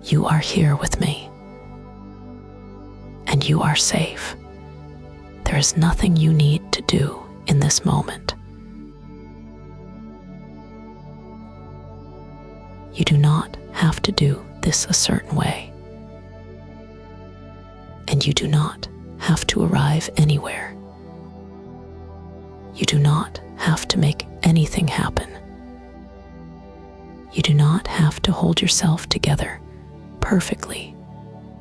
You are here with me, and you are safe. There is nothing you need to do in this moment. You do not have to do this a certain way, and you do not have to arrive anywhere. You do not have to make anything happen. You do not have to hold yourself together perfectly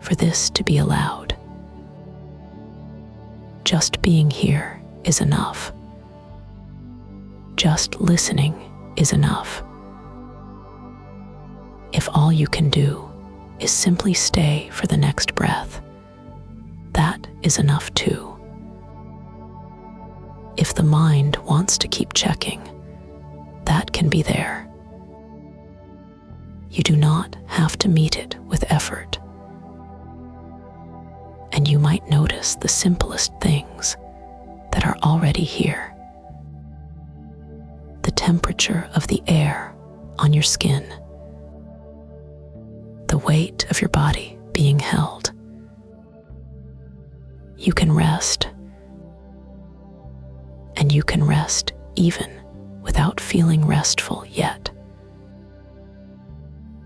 for this to be allowed. Just being here is enough. Just listening is enough. If all you can do is simply stay for the next breath, that is enough too. If the mind wants to keep checking, that can be there. You do not have to meet it with effort. And you might notice the simplest things that are already here. The temperature of the air on your skin, the weight of your body being held. You can rest, and you can rest even without feeling restful yet.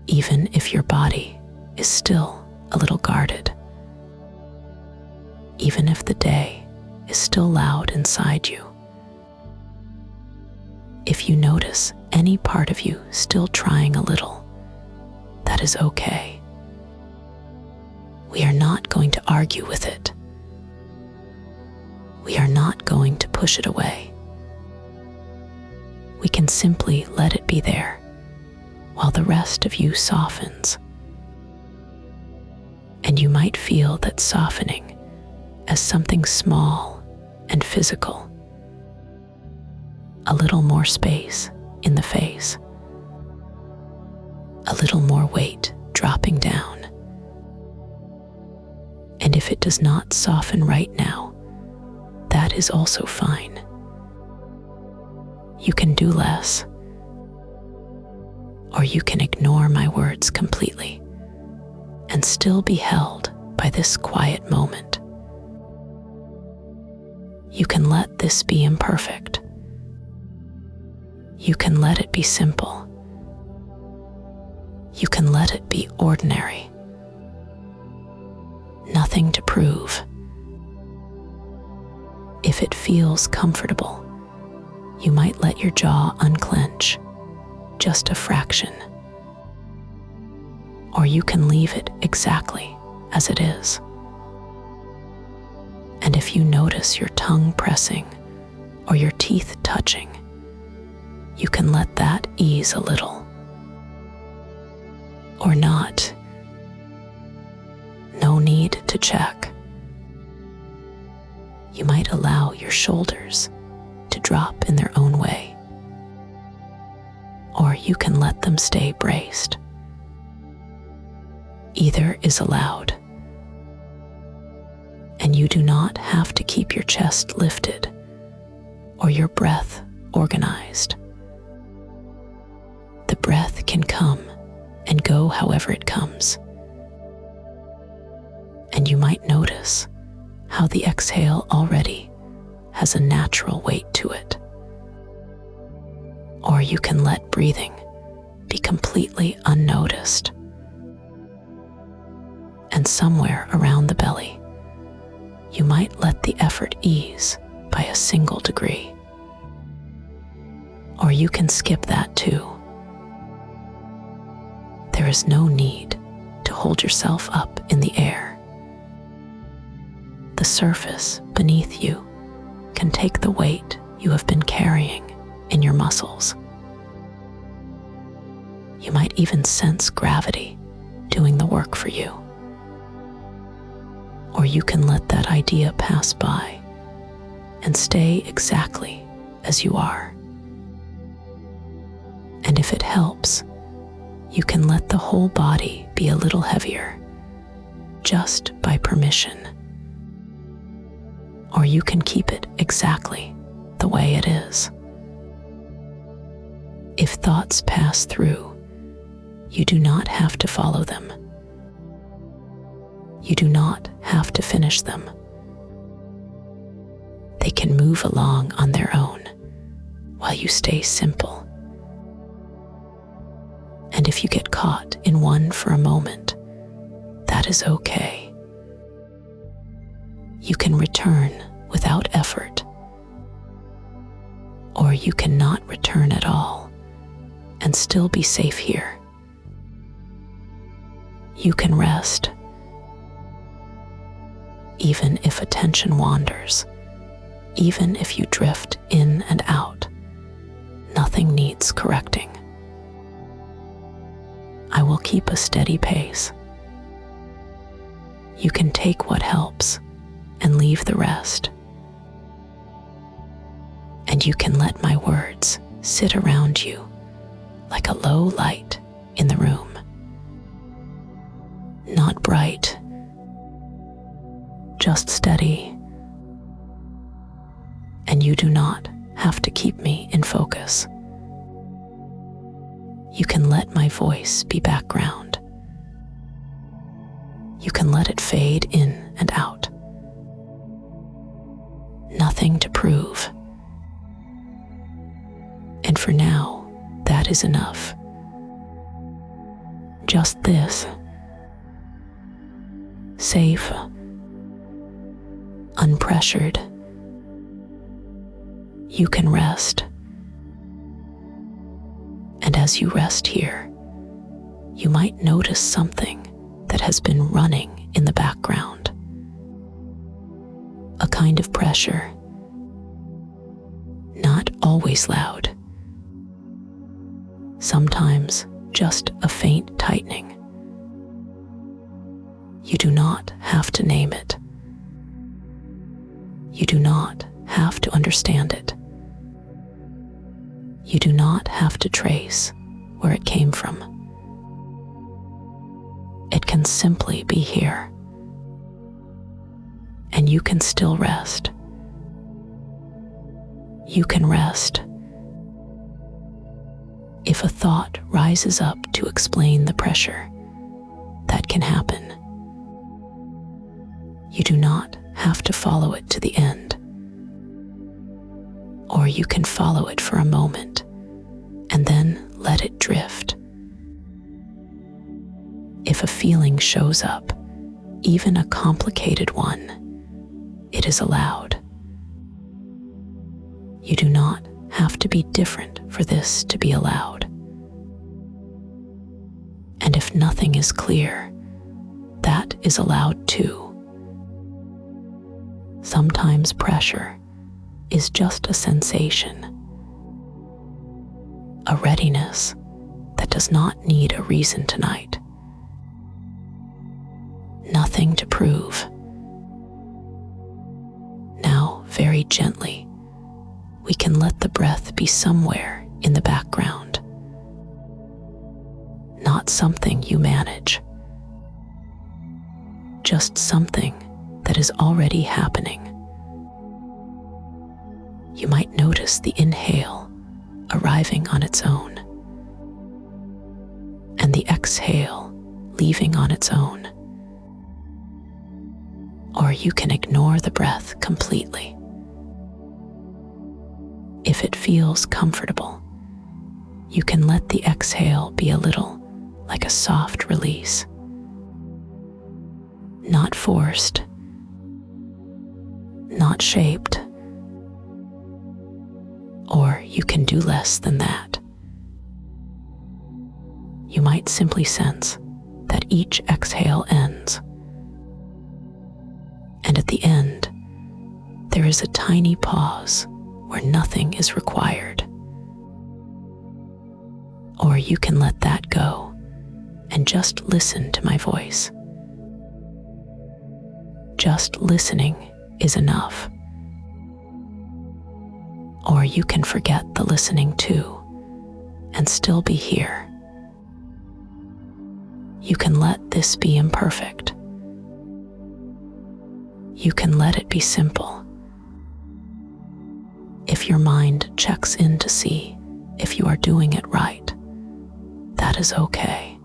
Even if your body is still a little guarded. Even if the day is still loud inside you. If you notice any part of you still trying a little, that is okay. We are not going to argue with it. We are not going to push it away. We can simply let it be there while the rest of you softens. And you might feel that softening as something small and physical. A little more space in the face. A little more weight dropping down. And if it does not soften right now, that is also fine. You can do less, or you can ignore my words completely and still be held by this quiet moment. You can let this be imperfect. You can let it be simple. You can let it be ordinary. Nothing to prove. If it feels comfortable, you might let your jaw unclench, just a fraction. Or you can leave it exactly as it is. And if you notice your tongue pressing or your teeth touching, you can let that ease a little. Or not. No need to check. You might allow your shoulders to drop in their own way. Or you can let them stay braced. Either is allowed. And you do not have to keep your chest lifted or your breath organized. The breath can come and go however it comes. And you might notice how the exhale already has a natural weight to it. Or you can let breathing be completely unnoticed. And somewhere around the belly, you might let the effort ease by a single degree. Or you can skip that too. There is no need to hold yourself up in the air. The surface beneath you can take the weight you have been carrying in your muscles. You might even sense gravity doing the work for you. Or you can let that idea pass by and stay exactly as you are. And if it helps, you can let the whole body be a little heavier, just by permission. Or you can keep it exactly the way it is. If thoughts pass through, you do not have to follow them. You do not have to finish them. They can move along on their own while you stay simple. And if you get caught in one for a moment, that is okay. You can return without effort, or you cannot return at all and still be safe here. You can rest, even if attention wanders, even if you drift in and out. Nothing needs correcting. I will keep a steady pace. You can take what helps and leave the rest. And you can let my words sit around you like a low light in the room. Not bright, just steady. And you do not have to keep me in focus. You can let my voice be background. You can let it fade in and out. Nothing to prove. And for now, that is enough. Just this. Safe, unpressured. You can rest. And as you rest here, you might notice something that has been running in the background. A kind of pressure, not always loud. Sometimes just a faint tightening. You do not have to name it. You do not have to understand it. You do not have to trace where it came from. It can simply be here. And you can still rest. You can rest. If a thought rises up to explain the pressure, that can happen. You do not have to follow it to the end. Or you can follow it for a moment and then let it drift. If a feeling shows up, even a complicated one, it is allowed. You do not have to be different for this to be allowed. And if nothing is clear, that is allowed too. Sometimes pressure is just a sensation, a readiness that does not need a reason tonight. Nothing to prove. Now, very gently, we can let the breath be somewhere in the background, not something you manage, just something that is already happening. You might notice the inhale arriving on its own, and the exhale leaving on its own. Or you can ignore the breath completely. If it feels comfortable, you can let the exhale be a little like a soft release. Not forced, not shaped. Or you can do less than that. You might simply sense that each exhale ends. And at the end, there is a tiny pause where nothing is required. Or you can let that go and just listen to my voice. Just listening is enough. Or you can forget the listening too and still be here. You can let this be imperfect. You can let it be simple. If your mind checks in to see if you are doing it right, that is okay.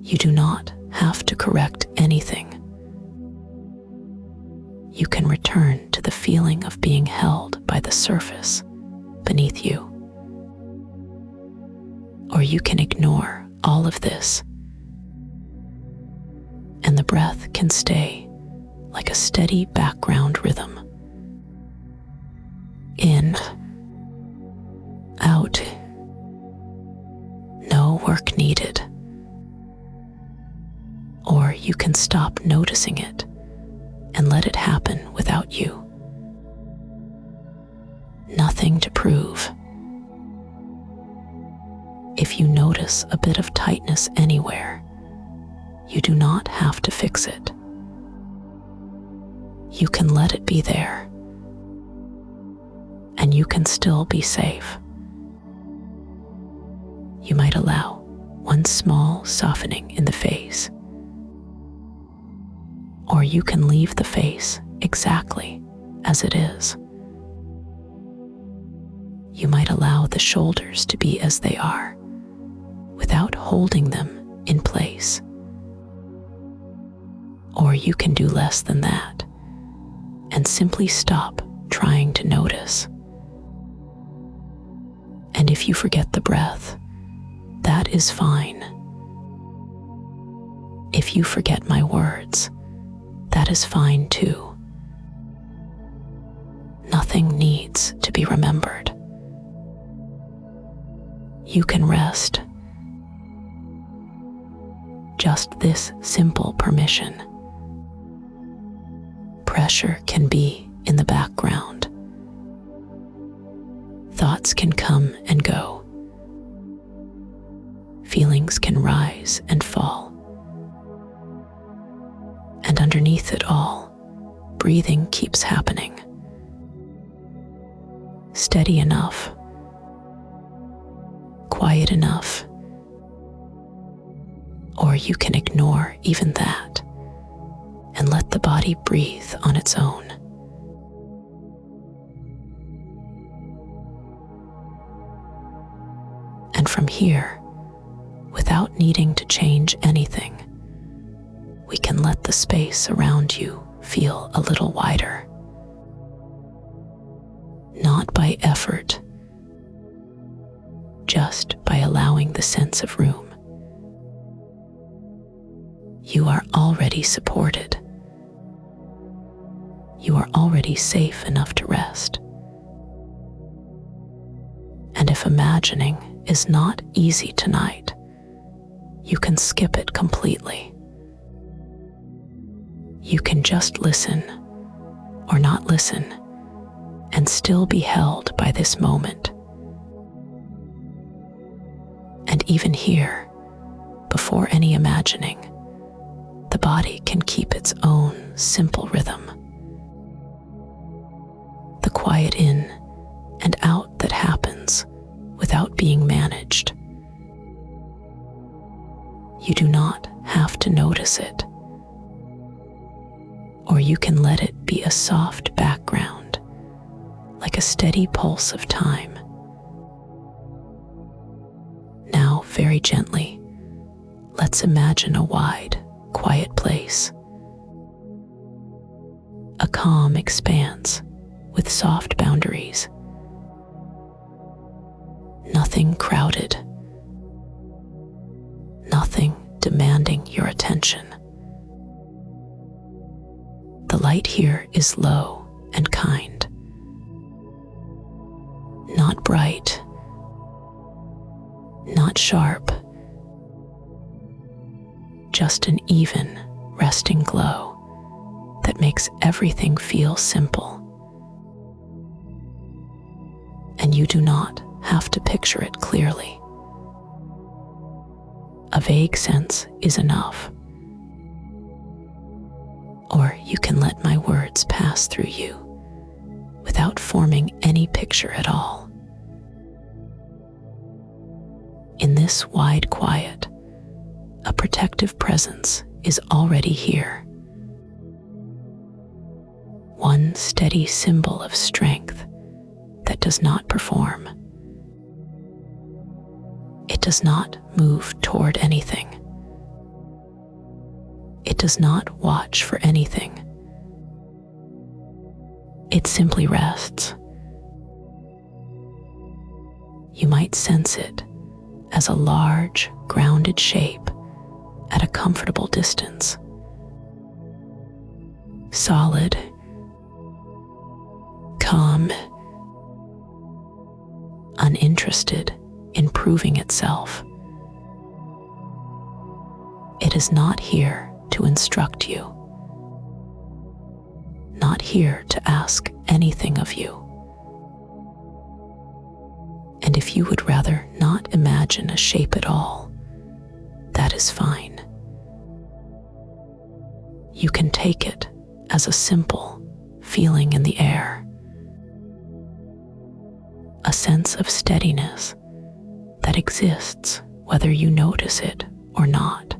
You do not have to correct anything. You can return to the feeling of being held by the surface beneath you. Or you can ignore all of this, and the breath can stay like a steady background rhythm. In, out, no work needed. Or you can stop noticing it and let it happen without you. Nothing to prove. If you notice a bit of tightness anywhere, you do not have to fix it. You can let it be there, and you can still be safe. You might allow one small softening in the face, or you can leave the face exactly as it is. You might allow the shoulders to be as they are, without holding them in place. Or you can do less than that, and simply stop trying to notice. And if you forget the breath, that is fine. If you forget my words, that is fine too. Nothing needs to be remembered. You can rest. Just this simple permission. Pressure can be in the background. Thoughts can come and go. Feelings can rise and fall. And underneath it all, breathing keeps happening. Steady enough, quiet enough, or you can ignore even that and let the body breathe on its own. And from here, without needing to change anything, we can let the space around you feel a little wider. Not by effort, just by allowing the sense of room. You are already supported. You are already safe enough to rest. And if imagining is not easy tonight, you can skip it completely. You can just listen or not listen and still be held by this moment. And even here, before any imagining, the body can keep its own simple rhythm. The quiet in and out that happens without being managed. You do not have to notice it, or you can let it be a soft background, like a steady pulse of time. Now, very gently, let's imagine a wide, quiet place. A calm expanse with soft boundaries. Nothing crowded. Nothing demanding your attention. The light here is low and kind. Not bright. Not sharp. Just an even, resting glow that makes everything feel simple. And you do not have to picture it clearly. A vague sense is enough. Or you can let my words pass through you without forming any picture at all. In this wide quiet, a protective presence is already here. One steady symbol of strength that does not perform. It does not move toward anything. It does not watch for anything. It simply rests. You might sense it as a large, grounded shape at a comfortable distance. Solid, calm, uninterested in proving itself. It is not here to instruct you, not here to ask anything of you. And if you would rather not imagine a shape at all, that is fine. You can take it as a simple feeling in the air, a sense of steadiness that exists whether you notice it or not.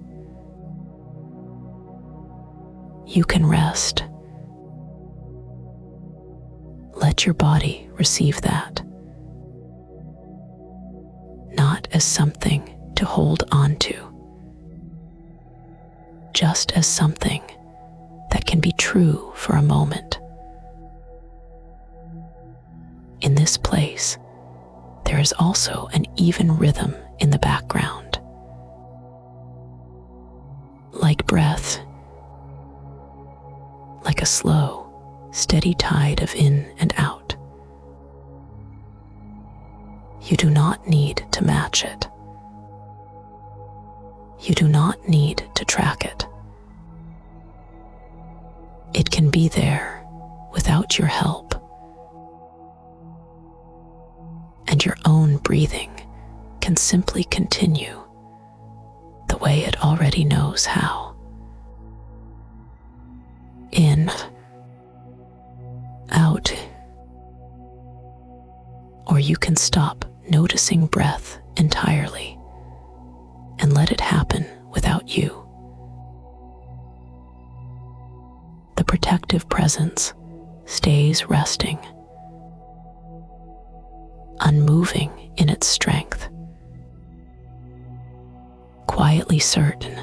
You can rest. Let your body receive that, not as something to hold on to, just as something that can be true for a moment. In this place, there is also an even rhythm in the background. Like breath, like a slow, steady tide of in and out. You do not need to match it. You do not need to track it. It can be there without your help. And your own breathing can simply continue the way it already knows how. In, out, or you can stop noticing breath entirely and let it happen without you. The protective presence stays resting, unmoving in its strength, quietly certain.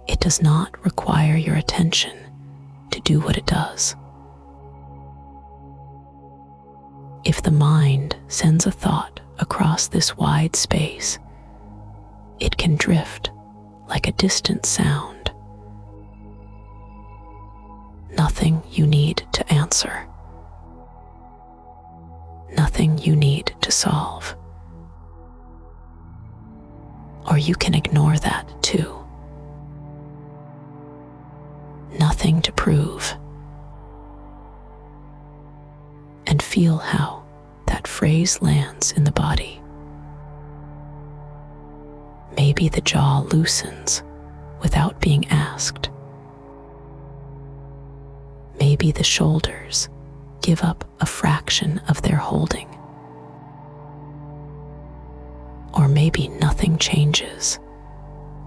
It does not require your attention to do what it does. If the mind sends a thought across this wide space, it can drift like a distant sound. Nothing you need to answer. Nothing you need to solve. Or you can ignore that too. Nothing to prove. And feel how that phrase lands in the body. Maybe the jaw loosens without being asked. Maybe the shoulders give up a fraction of their holding. Or maybe nothing changes,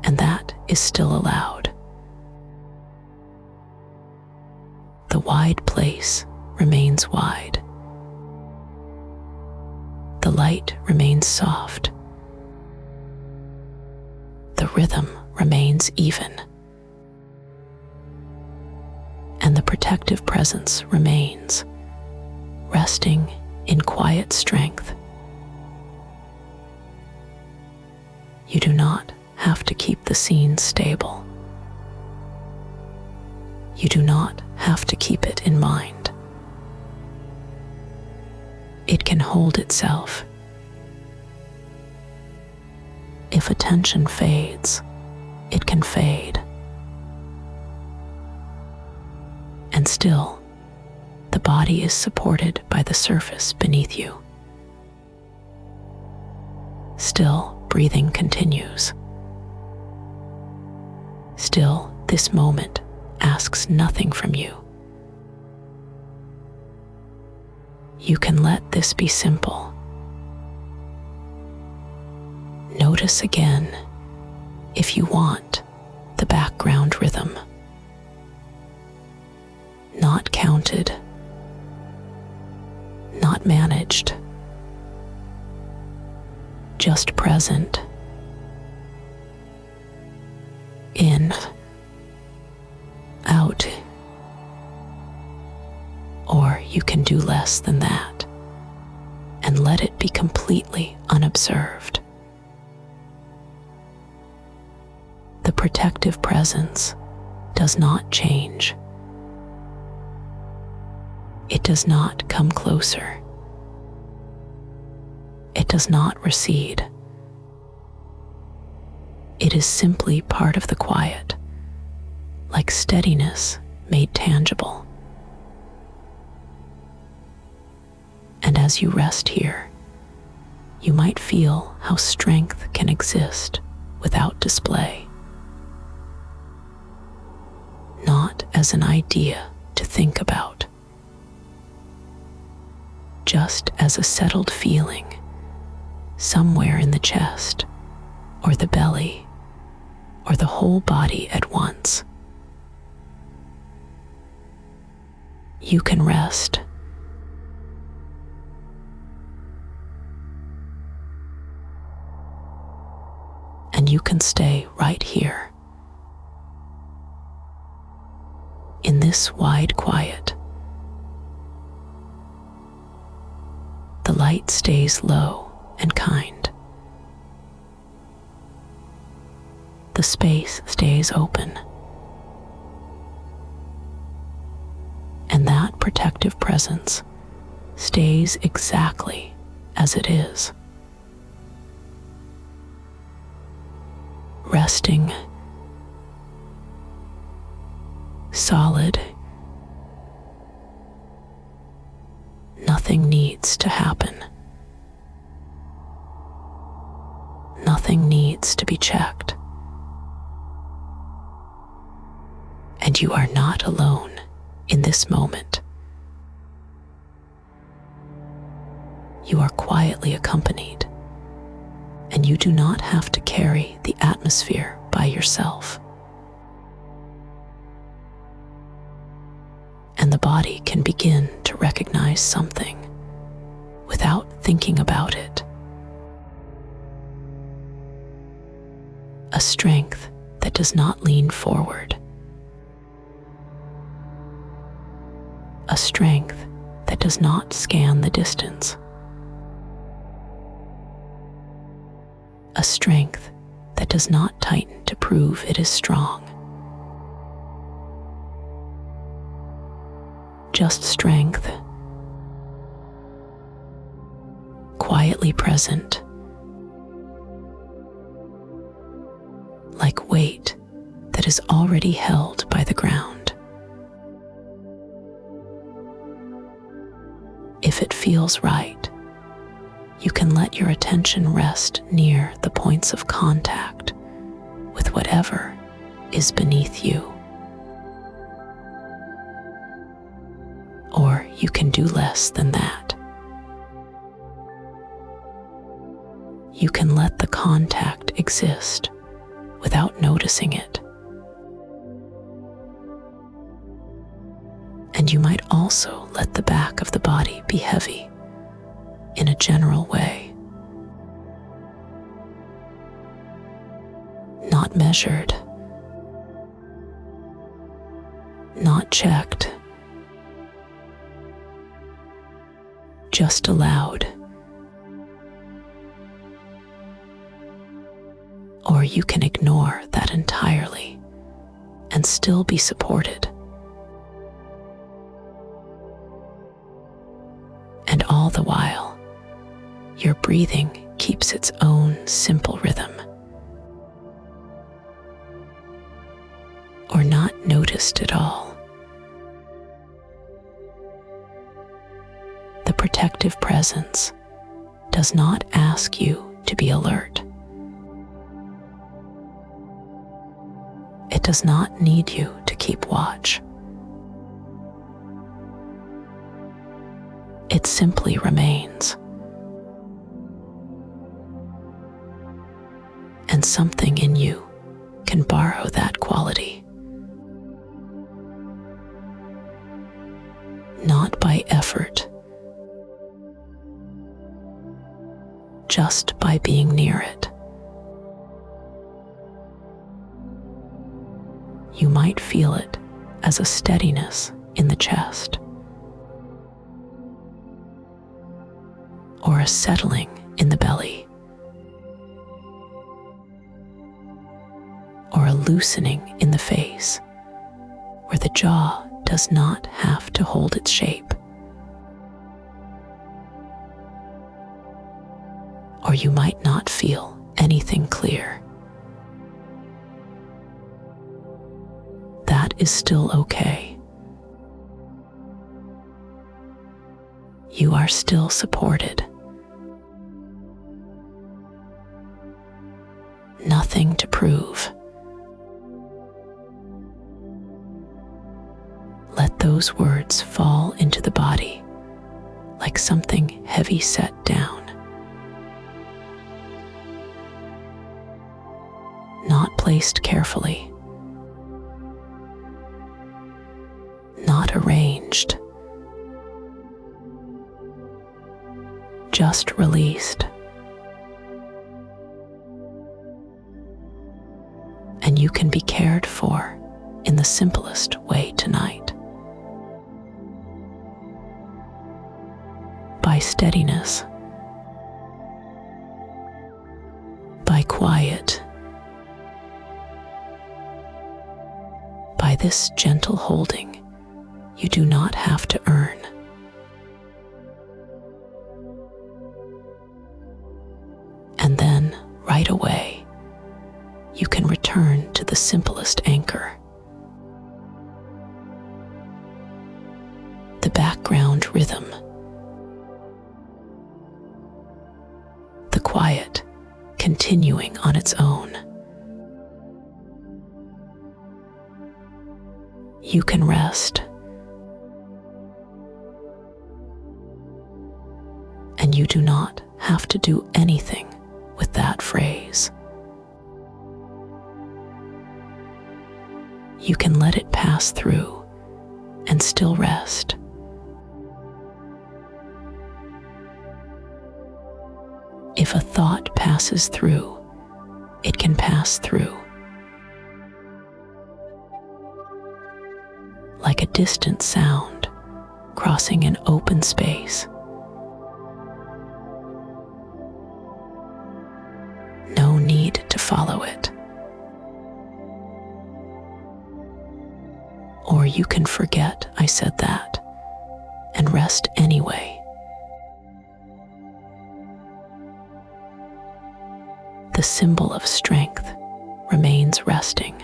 and that is still allowed. The wide place remains wide. The light remains soft. The rhythm remains even. And the protective presence remains, resting in quiet strength. You do not have to keep the scene stable. You do not have to keep it in mind. It can hold itself. If attention fades, it can fade. And still, the body is supported by the surface beneath you. Still, breathing continues. Still, this moment asks nothing from you. You can let this be simple. Notice again, if you want, the background rhythm. Not counted, not managed, just present. in, out, or you can do less than that and let it be completely unobserved. The protective presence does not change. It does not come closer. It does not recede. It is simply part of the quiet, like steadiness made tangible. And as you rest here, you might feel how strength can exist without display. Not as an idea to think about, just as a settled feeling somewhere in the chest or the belly or the whole body at once. You can rest. And you can stay right here, in this wide quiet. The light stays low and kind. The space stays open. And that protective presence stays exactly as it is. Resting, solid. Nothing needs to happen. Nothing needs to be checked. And you are not alone in this moment. You are quietly accompanied, and you do not have to carry the atmosphere by yourself. And the body can begin to recognize something without thinking about it. A strength that does not lean forward. A strength that does not scan the distance. A strength that does not tighten to prove it is strong. Just strength, quietly present, like weight that is already held by the ground. If it feels right, you can let your attention rest near the points of contact with whatever is beneath you. Or you can do less than that. You can let the contact exist without noticing it. And you might also let the back of the body be heavy in a general way. Not measured, not checked, just allowed. Or you can ignore that entirely and still be supported. And all the while, your breathing keeps its own simple rhythm. Or not noticed at all. The protective presence does not ask you to be alert. It does not need you to keep watch. It simply remains. And something in you can borrow that quality. Not by effort, just by being near it. You might feel it as a steadiness in the chest, or a settling in the belly, or a loosening in the face, where the jaw does not have to hold its shape. Or you might not feel anything clear. That is still okay. You are still supported. Nothing to prove. Let those words fall into the body like something heavy set down. Not placed carefully, not arranged, just released. And you can be cared for in the simplest way tonight. By steadiness, by quiet, by this gentle holding you do not have to earn. And then, right away, you can return to the simplest anchor. The background rhythm. The quiet continuing on its own. You can rest. And you do not have to do anything with that phrase. You can let it pass through and still rest. If a thought passes through, it can pass through. Like a distant sound crossing an open space. No need to follow it. Or you can forget I said that and rest anyway. The symbol of strength remains resting,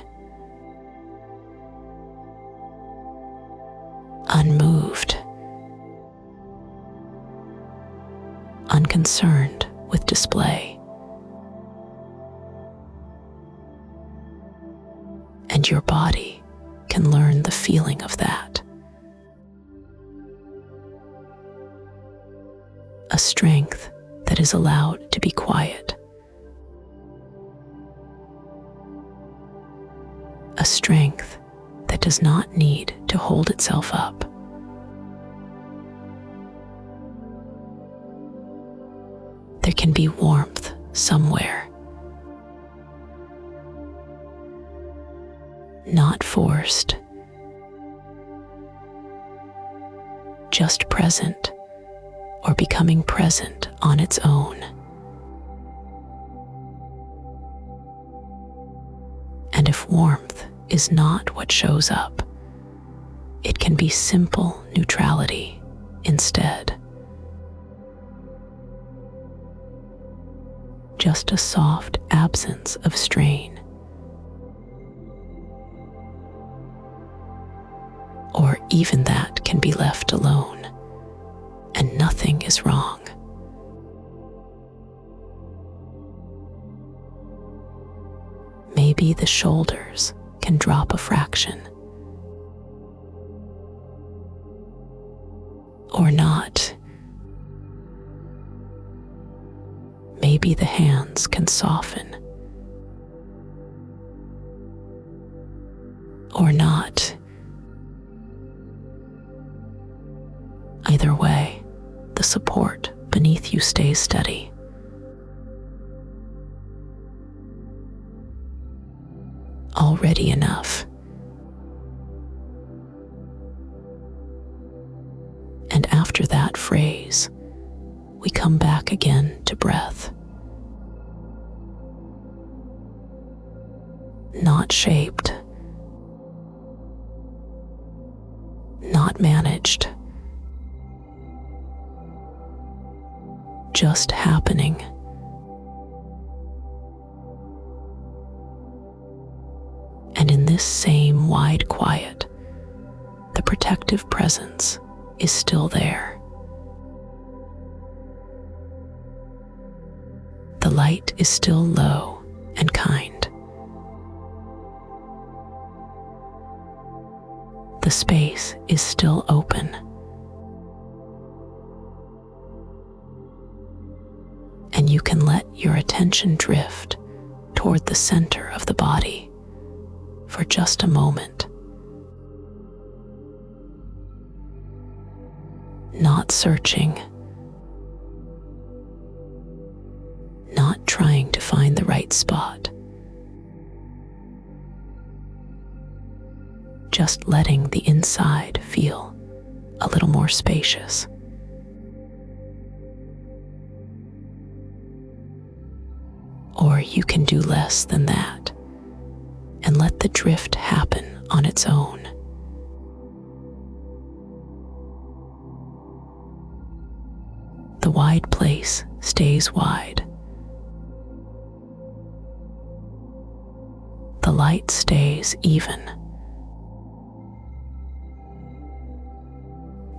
unmoved, unconcerned with display. And your body can learn the feeling of that. A strength that is allowed to be quiet. A strength that does not need to hold itself up. There can be warmth somewhere. Not forced. Just present, or becoming present on its own. And if warmth is not what shows up, it can be simple neutrality instead. Just a soft absence of strain. Or even that can be left alone, and nothing is wrong. Maybe the shoulders can drop a fraction. Or not. Maybe the hands can soften. Or not. Either way, the support beneath you stays steady. Already enough phrase, we come back again to breath. Not shaped, not managed, just happening. And in this same wide quiet, the protective presence is still there. The light is still low and kind. The space is still open. And you can let your attention drift toward the center of the body for just a moment. Not searching, not trying to find the right spot. Just letting the inside feel a little more spacious. Or you can do less than that and let the drift happen on its own. The wide place stays wide. The light stays even.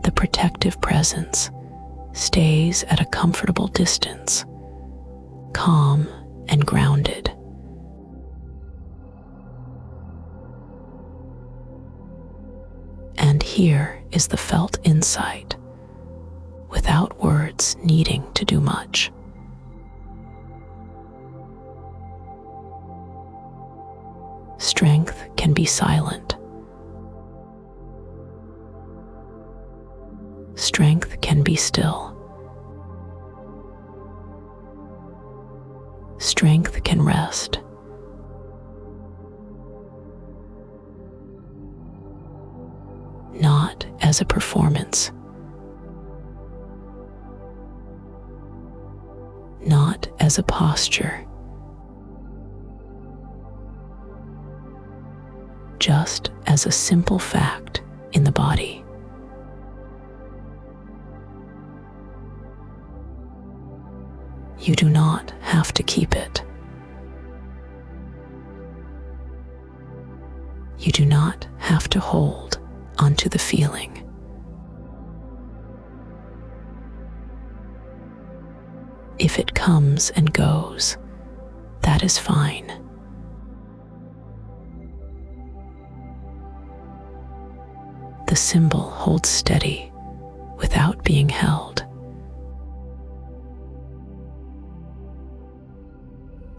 The protective presence stays at a comfortable distance, calm and grounded. And here is the felt insight, without words needing to do much. Strength can be silent. Strength can be still. Strength can rest. Not as a performance. Not as a posture. Just as a simple fact in the body. You do not have to keep it. You do not have to hold onto the feeling. If it comes and goes, that is fine. The symbol holds steady without being held.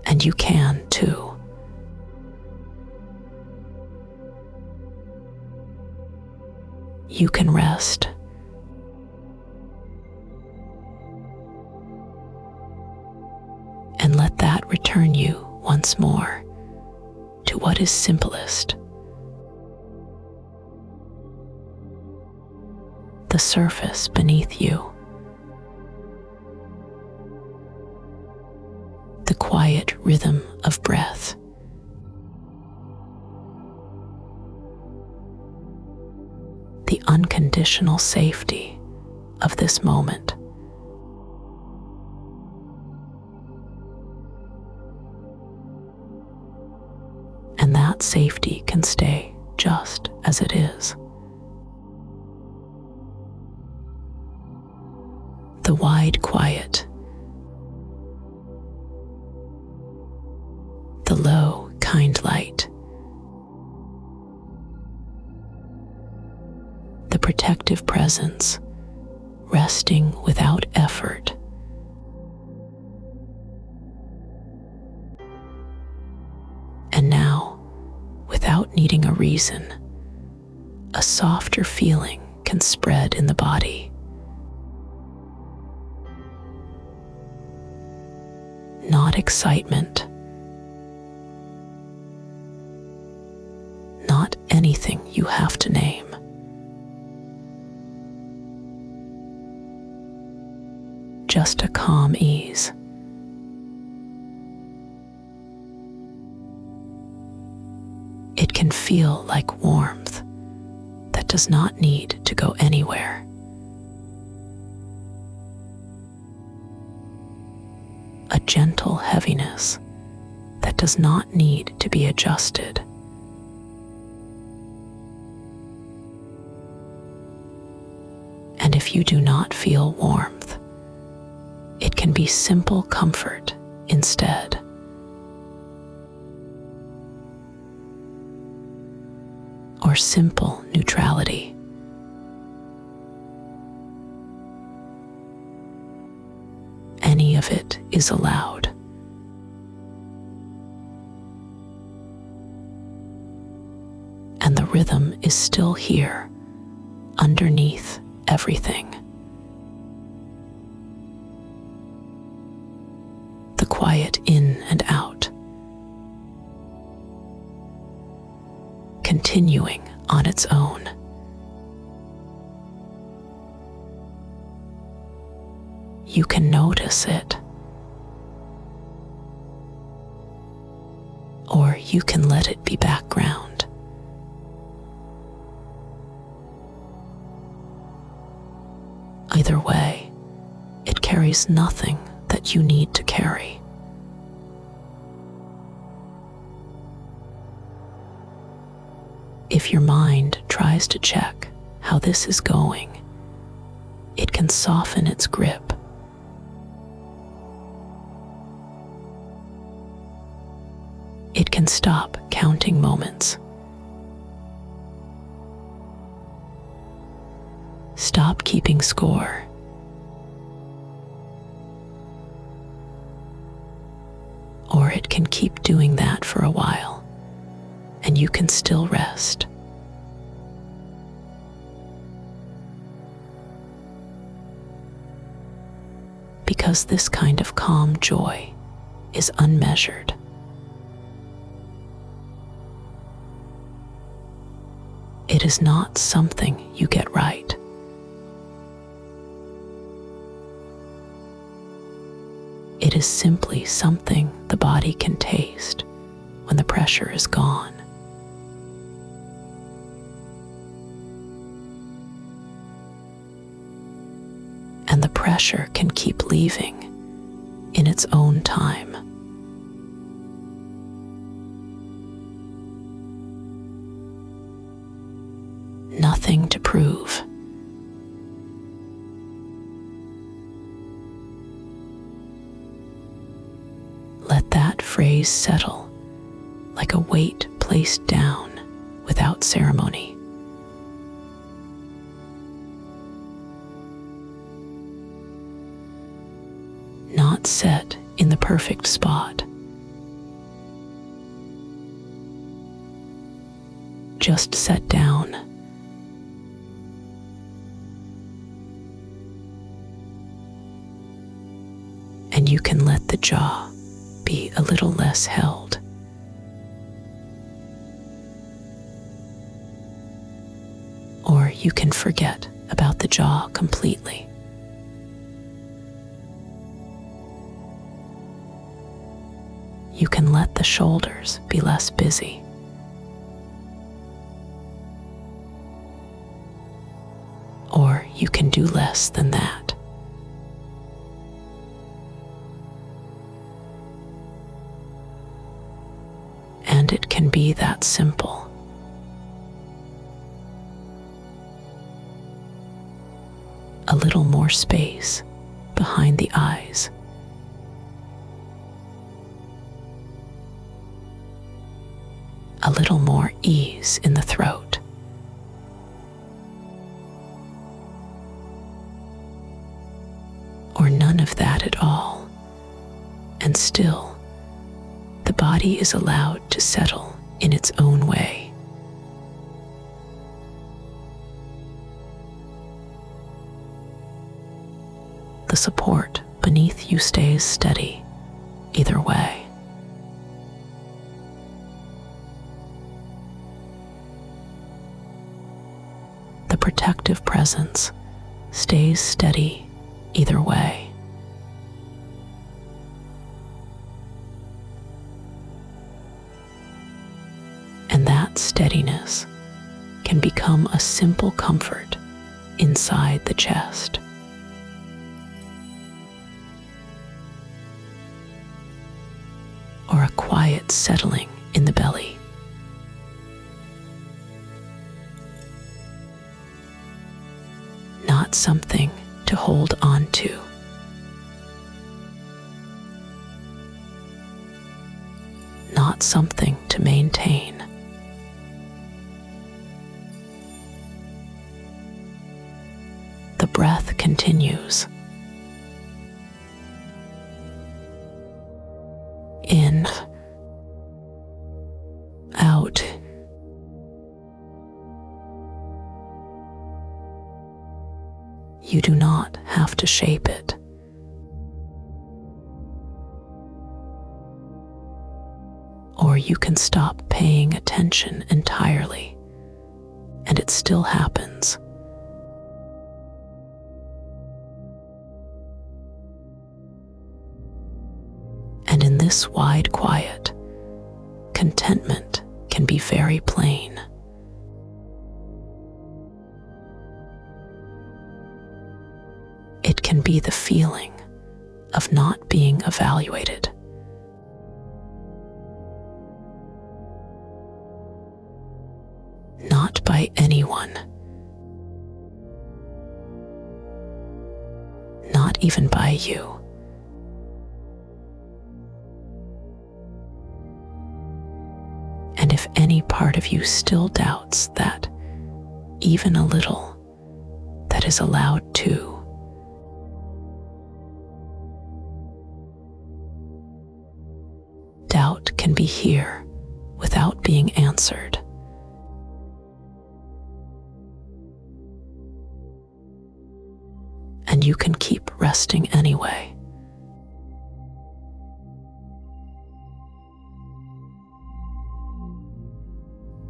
And you can too. You can rest. And let that return you once more to what is simplest. The surface beneath you. The quiet rhythm of breath. The unconditional safety of this moment. And that safety can stay just as it is. The wide quiet. The low, kind light. The protective presence, resting without effort. And now, without needing a reason, a softer feeling can spread in the body. Not excitement. Not anything you have to name. just a calm ease. It can feel like warmth that does not need to go anywhere. A gentle heaviness that does not need to be adjusted. And if you do not feel warmth, it can be simple comfort instead. Or simple neutrality. Any of it is allowed. And the rhythm is still here, underneath everything. The quiet in and out, continuing on its own. You can notice it, or you can let it be background. Either way, it carries nothing that you need to carry. If your mind tries to check how this is going, it can soften its grip. It can stop counting moments. Stop keeping score. Or it can keep doing that for a while, and you can still rest. Because this kind of calm joy is unmeasured. It is not something you get right. It is simply something the body can taste when the pressure is gone. And the pressure can keep leaving in its own time. Nothing to prove. Let that phrase settle like a weight placed down without ceremony. Not set in the perfect spot. Just set down. And you can let the jaw be a little less held. Or you can forget about the jaw completely. You can let the shoulders be less busy. Or you can do less than that. And it can be that simple. A little more space behind the eyes. A little more ease in the throat. Or none of that at all. And still, the body is allowed to settle in its own way. The support beneath you stays steady, either way. The protective presence stays steady, either way. quiet steadiness can become a simple comfort inside the chest. Or a quiet settling in the belly. Not something to hold on to. Not something to maintain. The breath continues. In, out. You do not have to shape it. Or you can stop paying attention entirely, and it still happens. And in this wide quiet, contentment can be very plain. It can be the feeling of not being evaluated. Not by anyone. Not even by you. And if any part of you still doubts that, even a little, that is allowed too. Doubt can be here without being answered. And you can keep resting anyway.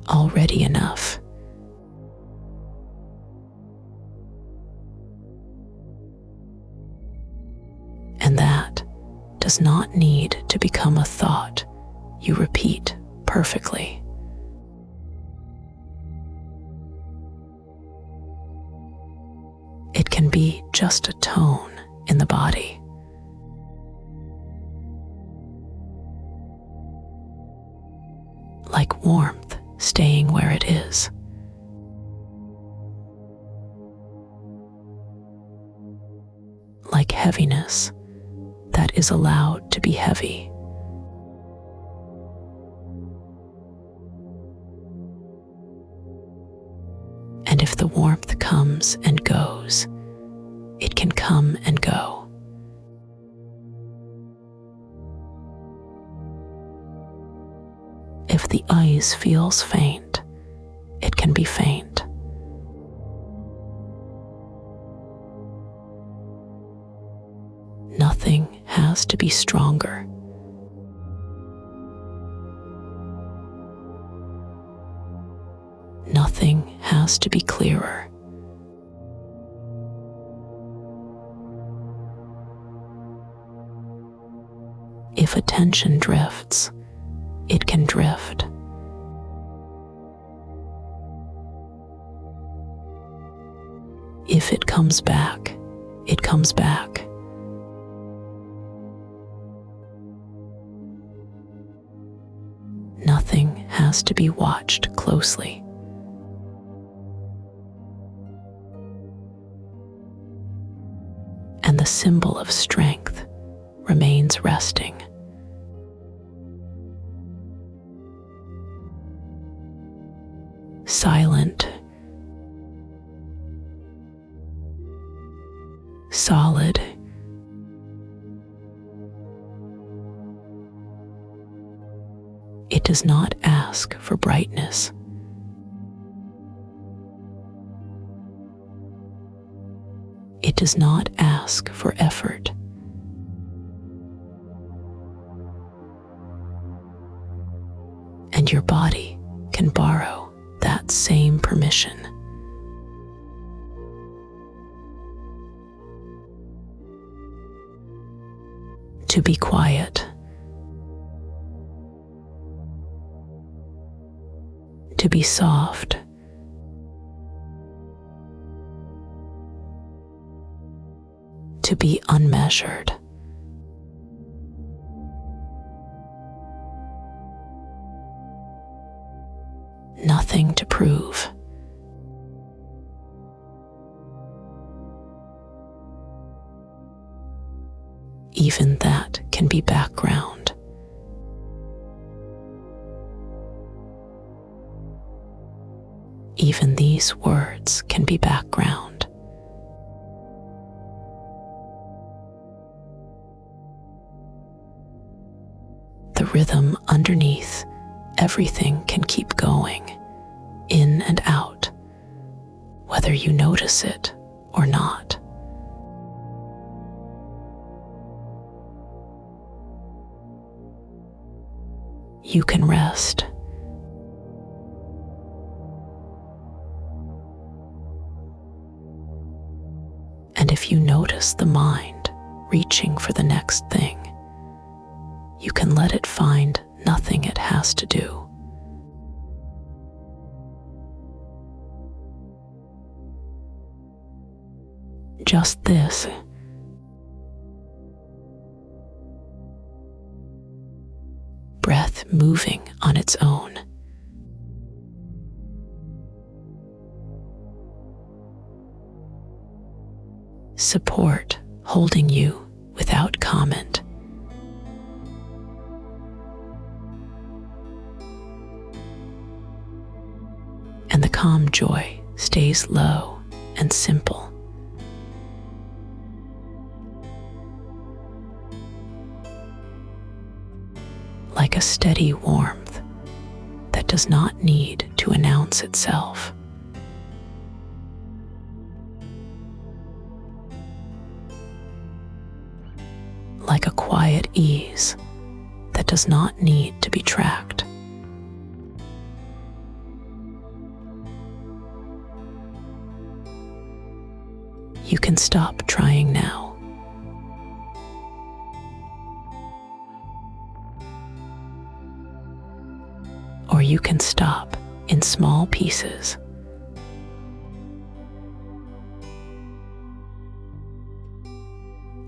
Already enough. And that does not need to become a thought you repeat perfectly. It can be just a tone in the body. Like warmth staying where it is. Like heaviness that is allowed to be heavy. And if the warmth comes and goes, it can come and go. If the ice feels faint, it can be faint. Nothing has to be stronger. Nothing has to be clearer. If attention drifts, it can drift. If it comes back, it comes back. Nothing has to be watched closely. And the symbol of strength remains resting. Silent, solid, it does not ask for brightness. It does not ask for effort. And your body can borrow that same permission. To be quiet. to be soft, to be unmeasured. Nothing to prove. Even that can be background. Even these words can be background. The rhythm underneath everything can keep going, in and out, whether you notice it or not. You can rest. And if you notice the mind reaching for the next thing, you can let it find nothing it has to do. Just this. Breath moving on its own. Support holding you without comment. And the calm joy stays low and simple. Like a steady warmth that does not need to announce itself. Like a quiet ease that does not need to be tracked. You can stop trying now. Or you can stop in small pieces.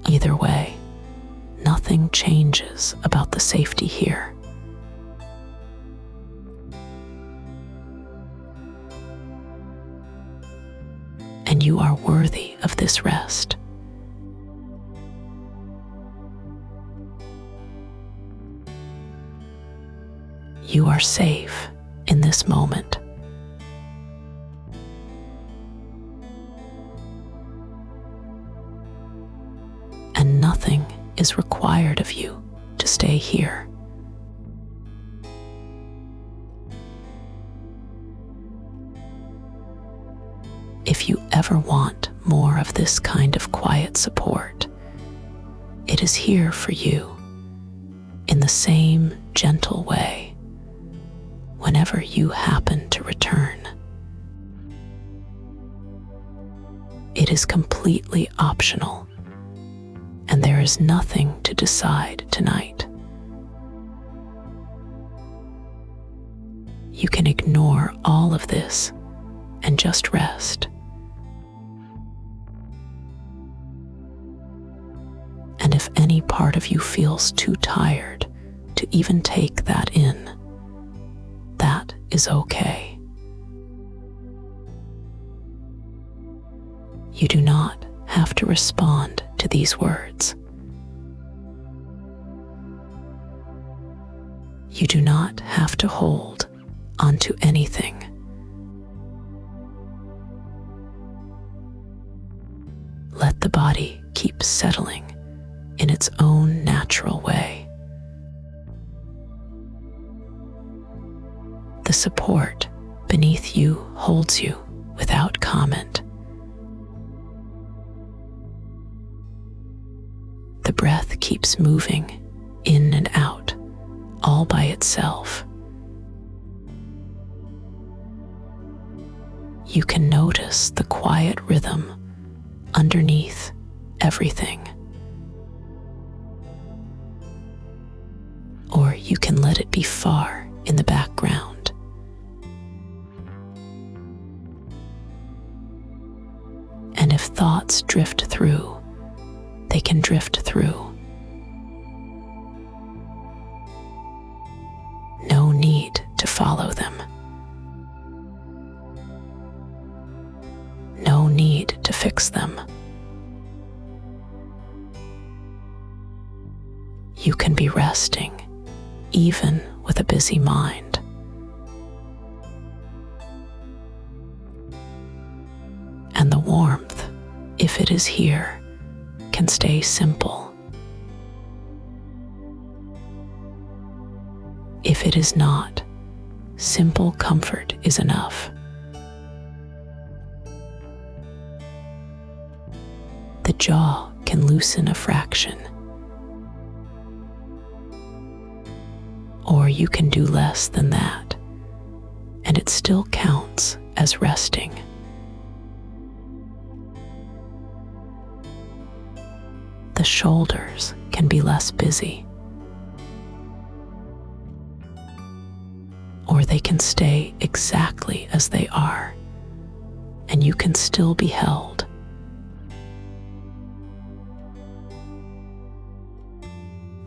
Either way, nothing changes about the safety here. And you are worthy of this rest. You are safe in this moment. And nothing is required of you to stay here. If you ever want more of this kind of quiet support, it is here for you in the same gentle way whenever you happen to return. It is completely optional, and there is nothing to decide tonight. You can ignore all of this and just rest. And if any part of you feels too tired to even take that in, that is okay. You do not have to respond to these words. You do not have to hold onto anything. Let the body keep settling in its own natural way. The support beneath you holds you without comment. The breath keeps moving in and out, all by itself. You can notice the quiet rhythm underneath everything. Or you can let it be far in the background, thoughts drift through, they can drift through. No need to follow them. No need to fix them. You can be resting, even with a busy mind. And the warmth, if it is here, can stay simple. If it is not, simple comfort is enough. The jaw can loosen a fraction, or you can do less than that, and it still counts as resting. The shoulders can be less busy, or they can stay exactly as they are, and you can still be held.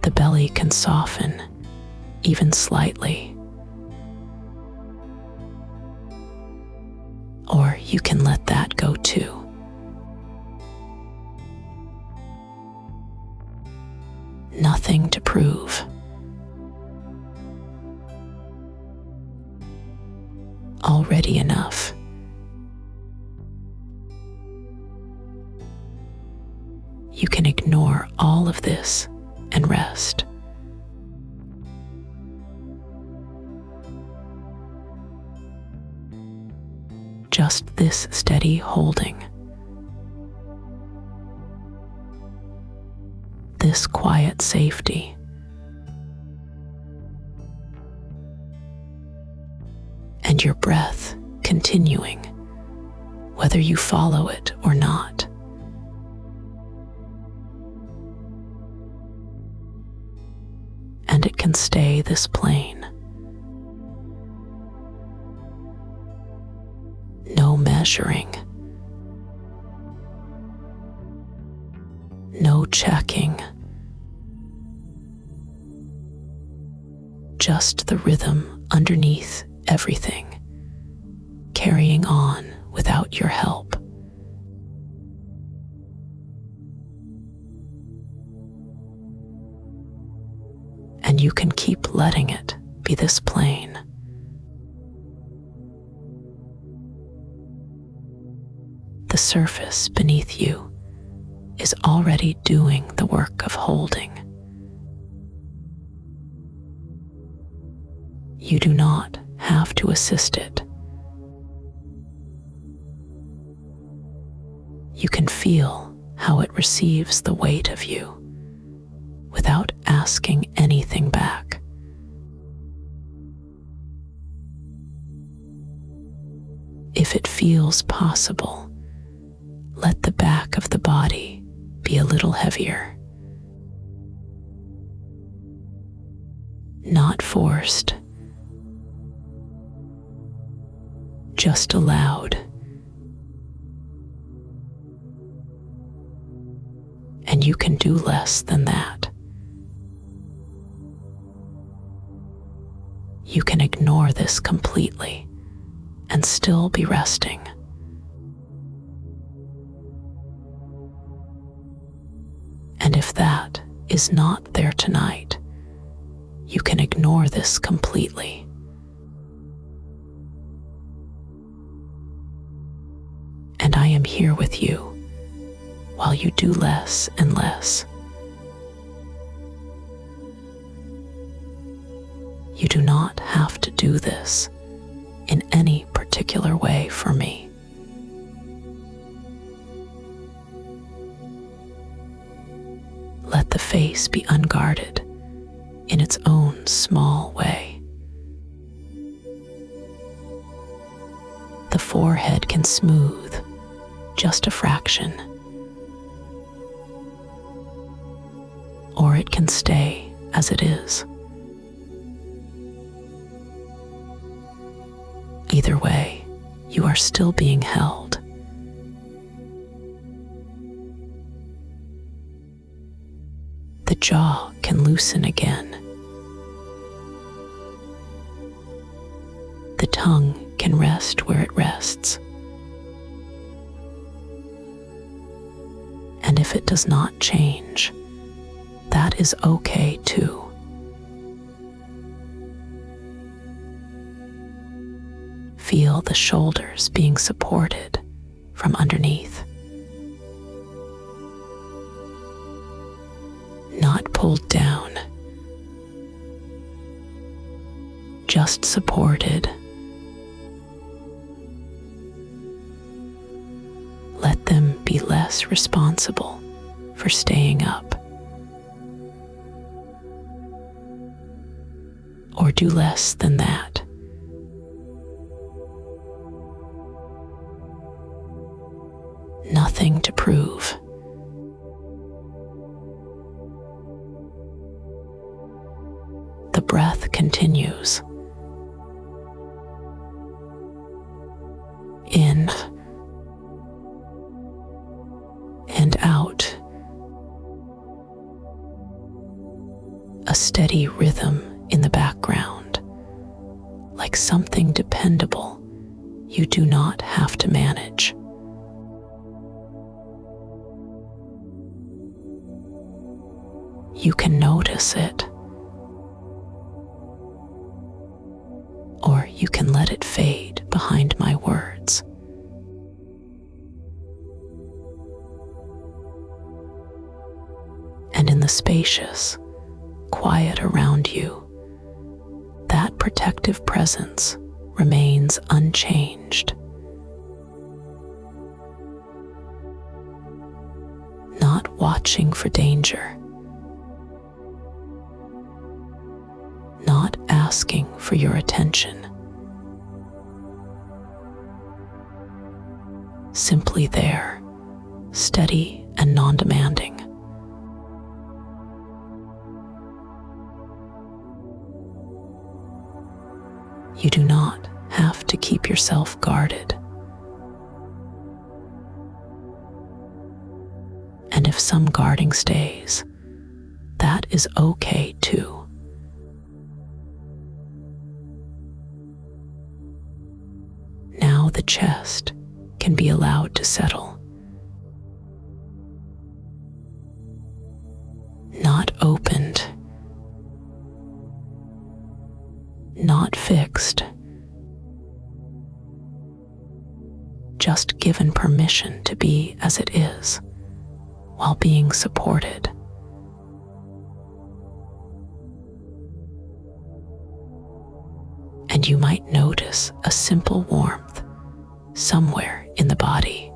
The belly can soften, even slightly, or you can let that go too. Nothing to prove. Already enough. You can ignore all of this and rest. Just this steady holding. This quiet safety. And your breath continuing, whether you follow it or not. And it can stay this plain. No measuring. No checking. Just the rhythm underneath everything, carrying on without your help. And you can keep letting it be this plain. The surface beneath you is already doing the work of holding. You do not have to assist it. You can feel how it receives the weight of you without asking anything back. If it feels possible, let the back of the body be a little heavier. Not forced, just allowed. And you can do less than that. You can ignore this completely and still be resting. And if that is not there tonight, you can ignore this completely. And I am here with you while you do less and less. You do not have to do this in any particular way for me. Let the face be unguarded in its own small way. The forehead can smooth just a fraction, or it can stay as it is. Either way, you are still being held. loosen again. The tongue can rest where it rests. And if it does not change, that is okay too. Feel the shoulders being supported from underneath, not pulled down, just supported. Let them be less responsible for staying up, or do less than that. Nothing to prove. The breath continues. In and out. A steady rhythm in the background, like something dependable you do not have to manage. You can notice it, or you can let it fade behind my words. And in the spacious, quiet around you, that protective presence remains unchanged. Not watching for danger, not asking for your attention, simply there, steady and non-demanding. You do not have to keep yourself guarded. And if some guarding stays, that is okay too. Now the chest can be allowed to settle. Not opened, not fixed, just given permission to be as it is while being supported. And you might notice a simple warmth somewhere in the body,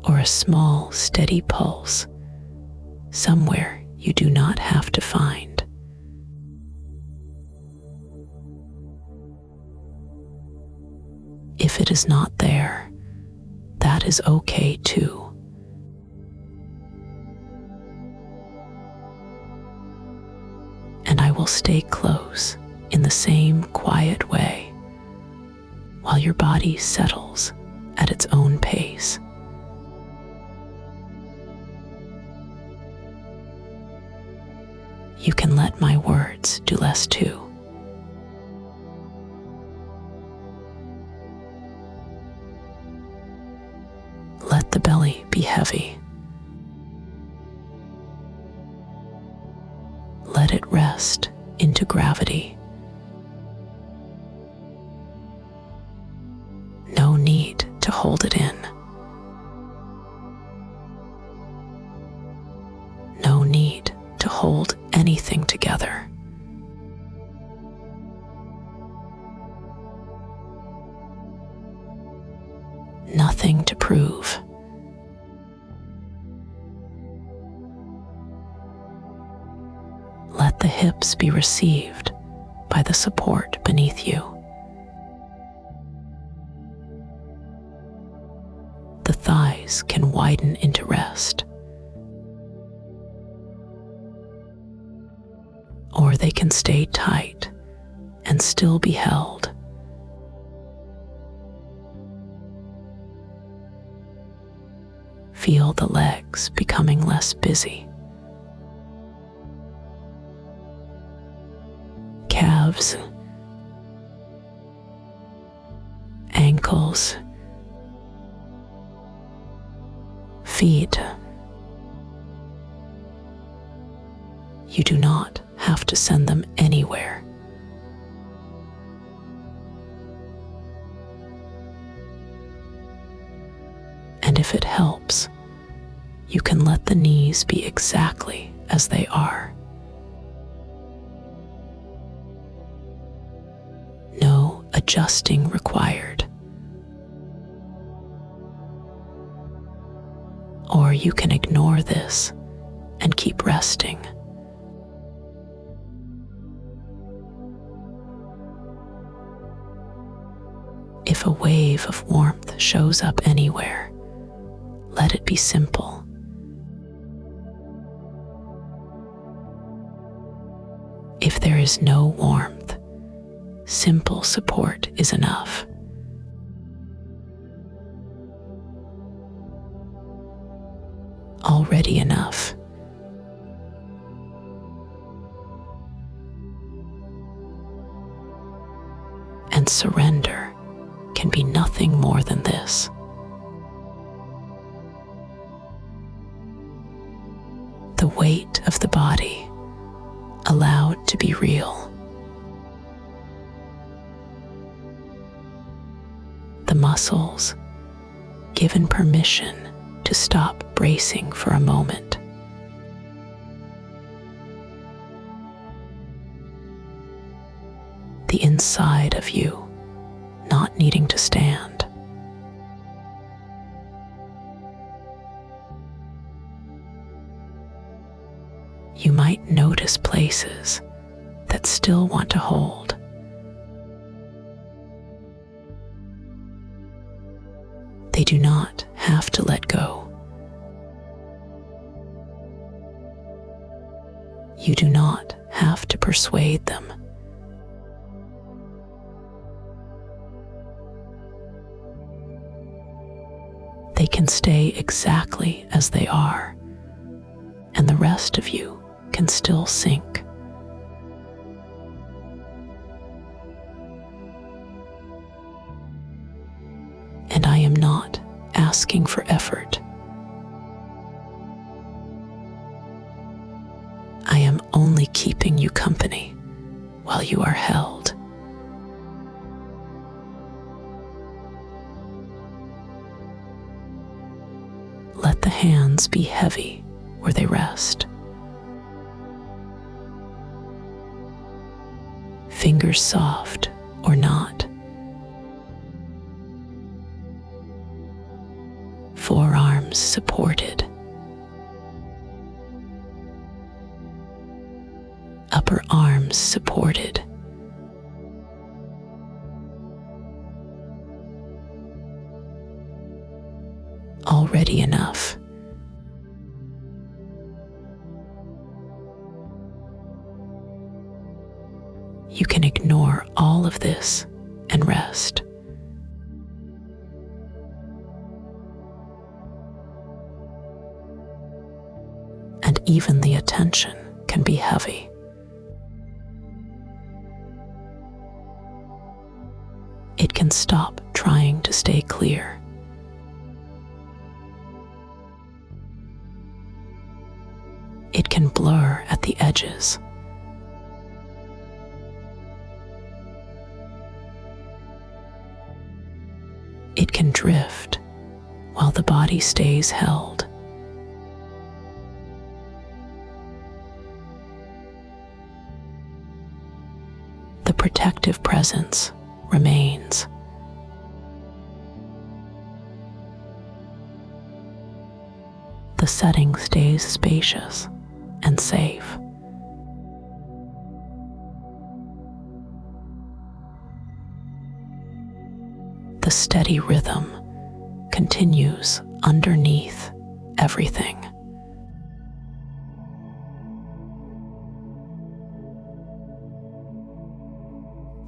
or a small, steady pulse somewhere you do not have to find. If it is not there, that is okay too. And I will stay close in the same quiet way while your body settles at its own pace. You can let my words do less too. Let the belly be heavy. Let it rest into gravity. No need to hold it in. No need to hold anything together. Nothing to prove. Let the hips be received by the support beneath you. The thighs can widen into rest, or they can stay tight and still be held. Feel the legs becoming less busy. Calves, ankles, feet. You do not have to send them anywhere. And if it helps, you can let the knees be exactly as they are. No adjusting required. Or you can ignore this and keep resting. If a wave of warmth shows up anywhere, let it be simple. If there is no warmth, simple support is enough. Already enough. And surrender can be nothing more than this. The weight of the body allowed to be real. The muscles given permission to stop bracing for a moment. The inside of you not needing to stand. You might notice places that still want to hold. They do not have to let go. You do not have to persuade them. They can stay exactly as they are, and the rest of you can still sink. And I am not asking for effort. I am only keeping you company while you are held. Let the hands be heavy where they rest. Fingers soft or not. Forearms supported. Upper arms supported. Already enough. You can ignore all of this and rest. And even the attention can be heavy. It can stop trying to stay clear. It can blur at the edges. It can drift while the body stays held. The protective presence remains. The setting stays spacious and safe. The steady rhythm continues underneath everything.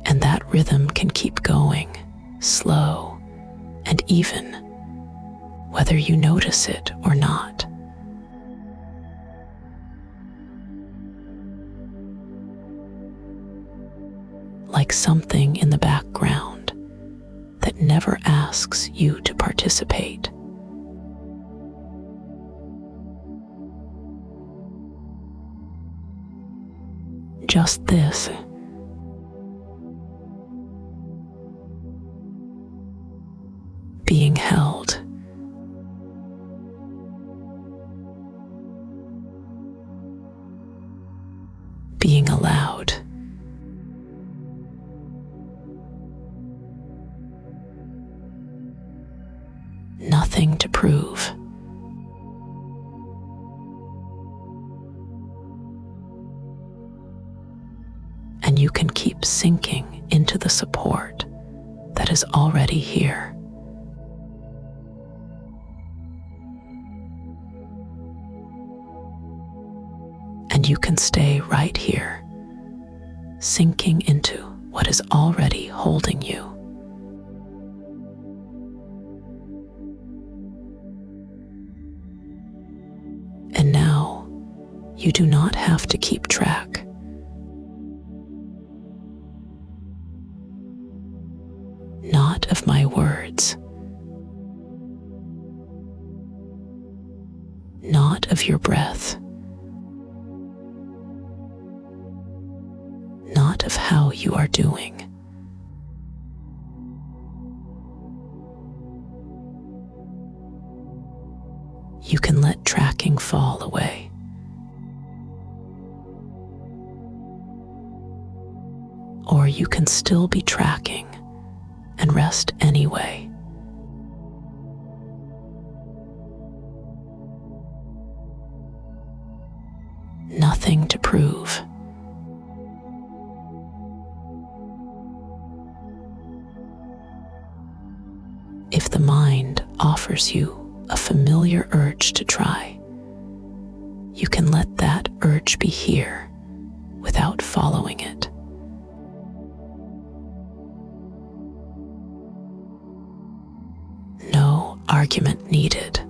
And that rhythm can keep going, slow and even, whether you notice it or not. Like something in the background that never asks you to participate. Just this. Being held. Being allowed. Nothing to prove. And you can keep sinking into the support that is already here. And you can stay right here, sinking into what is already holding you. And now, you do not have to keep track. Not of my words. Not of your breath. Not of how you are doing. You can let tracking fall away. Or you can still be tracking and rest anyway. Nothing to prove. If the mind offers you a familiar urge to try, you can let that urge be here without following it. No argument needed.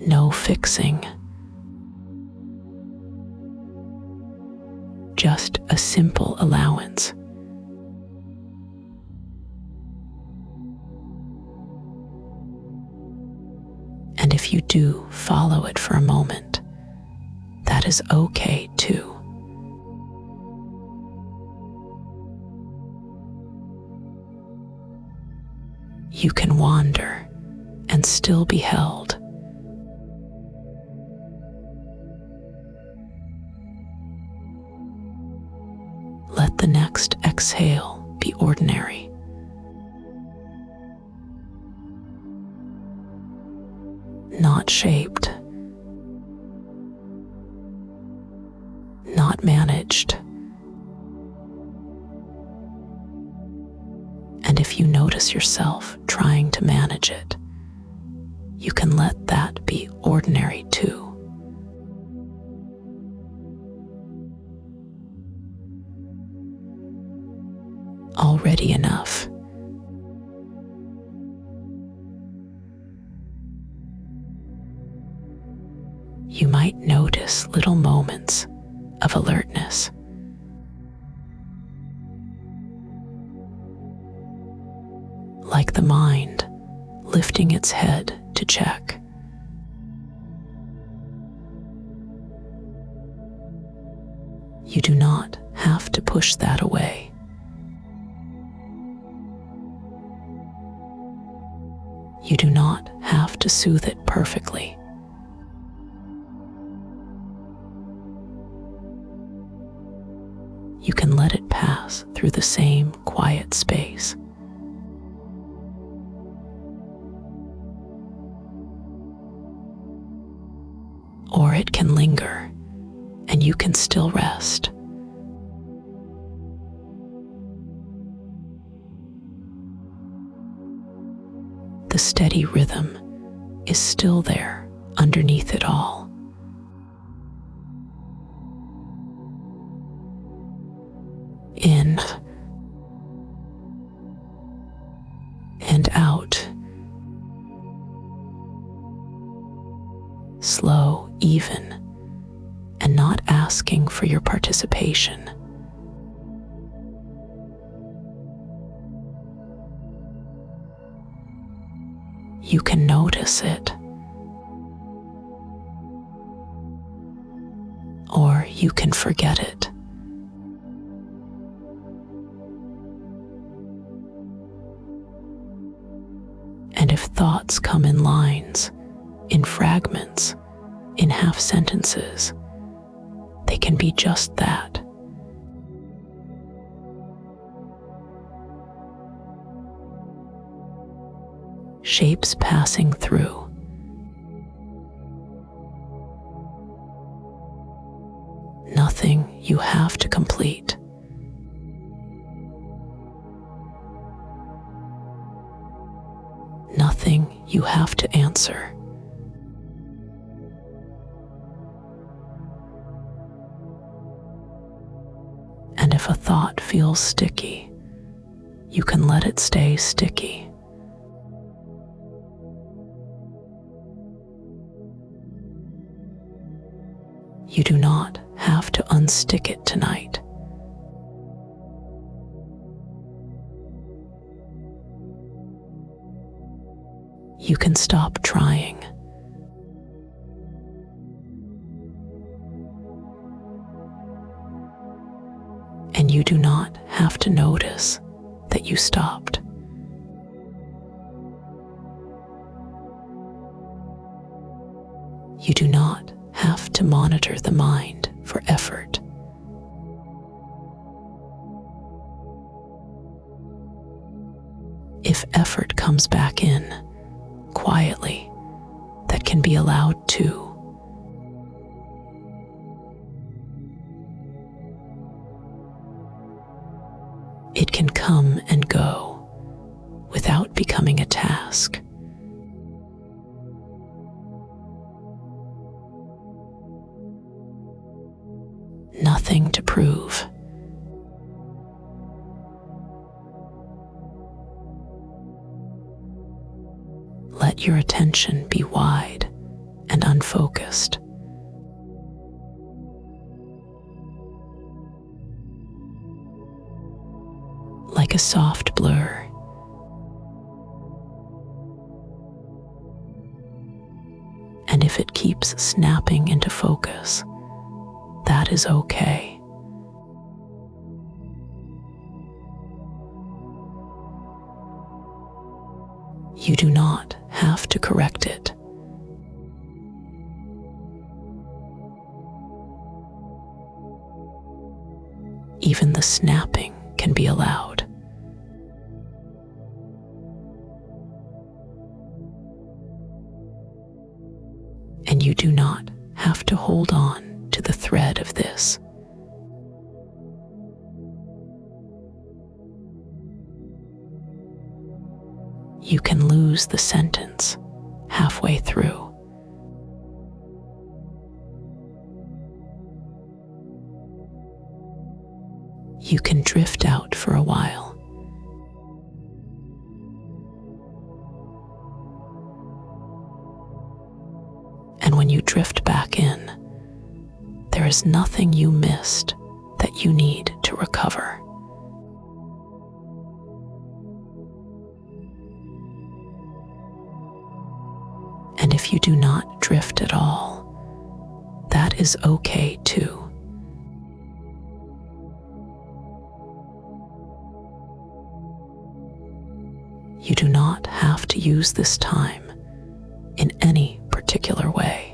No fixing. Just a simple allowance. And if you do follow it for a moment, that is okay too. You can wander and still be held. Let the next exhale be ordinary. Not shaped. Not managed. And if you notice yourself trying to manage it, you can let that be ordinary too. Already enough. You might notice little moments of alertness. Like the mind lifting its head to check. You do not have to push that away. You do not have to soothe it perfectly. You can let it pass through the same quiet space. Or it can linger, and you can still rest. The steady rhythm is still there underneath it all. In slow, even, and not asking for your participation. You can notice it, or you can forget it. And if thoughts come in lines, in fragments, in half sentences, they can be just that. Shapes passing through. Nothing you have to complete. Nothing you have to answer. And if a thought feels sticky, you can let it stay sticky. You do not have to unstick it tonight. You can stop trying. And you do not have to notice that you stopped. You do not have to monitor the mind for effort. If effort comes back in, quietly, that can be allowed too. It can come and go without becoming a task. Nothing to prove. Let your attention be wide and unfocused. Like a soft blur. And if it keeps snapping into focus, that is okay. You do not have to correct it. Even the snapping can be allowed. And you do not have to hold on to the thread of this. You can lose the sentence halfway through. You can drift out for a while. And when you drift back in, there is nothing you missed that you need to recover. And if you do not drift at all, that is okay too. You do not have to use this time in any particular way.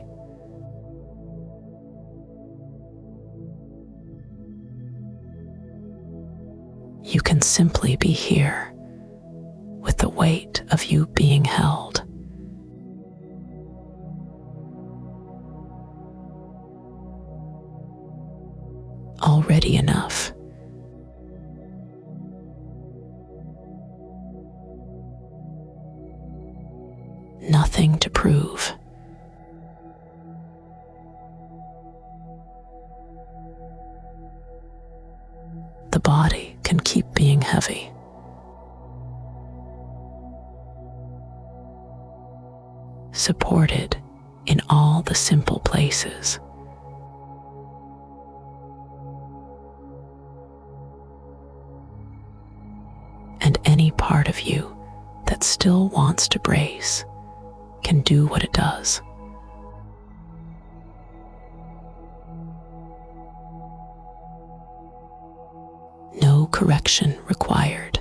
You can simply be here with the weight of you being held. Already enough. Nothing to prove. The body can keep being heavy. Supported in all the simple places. And any part of you that still wants to brace can do what it does. No correction required.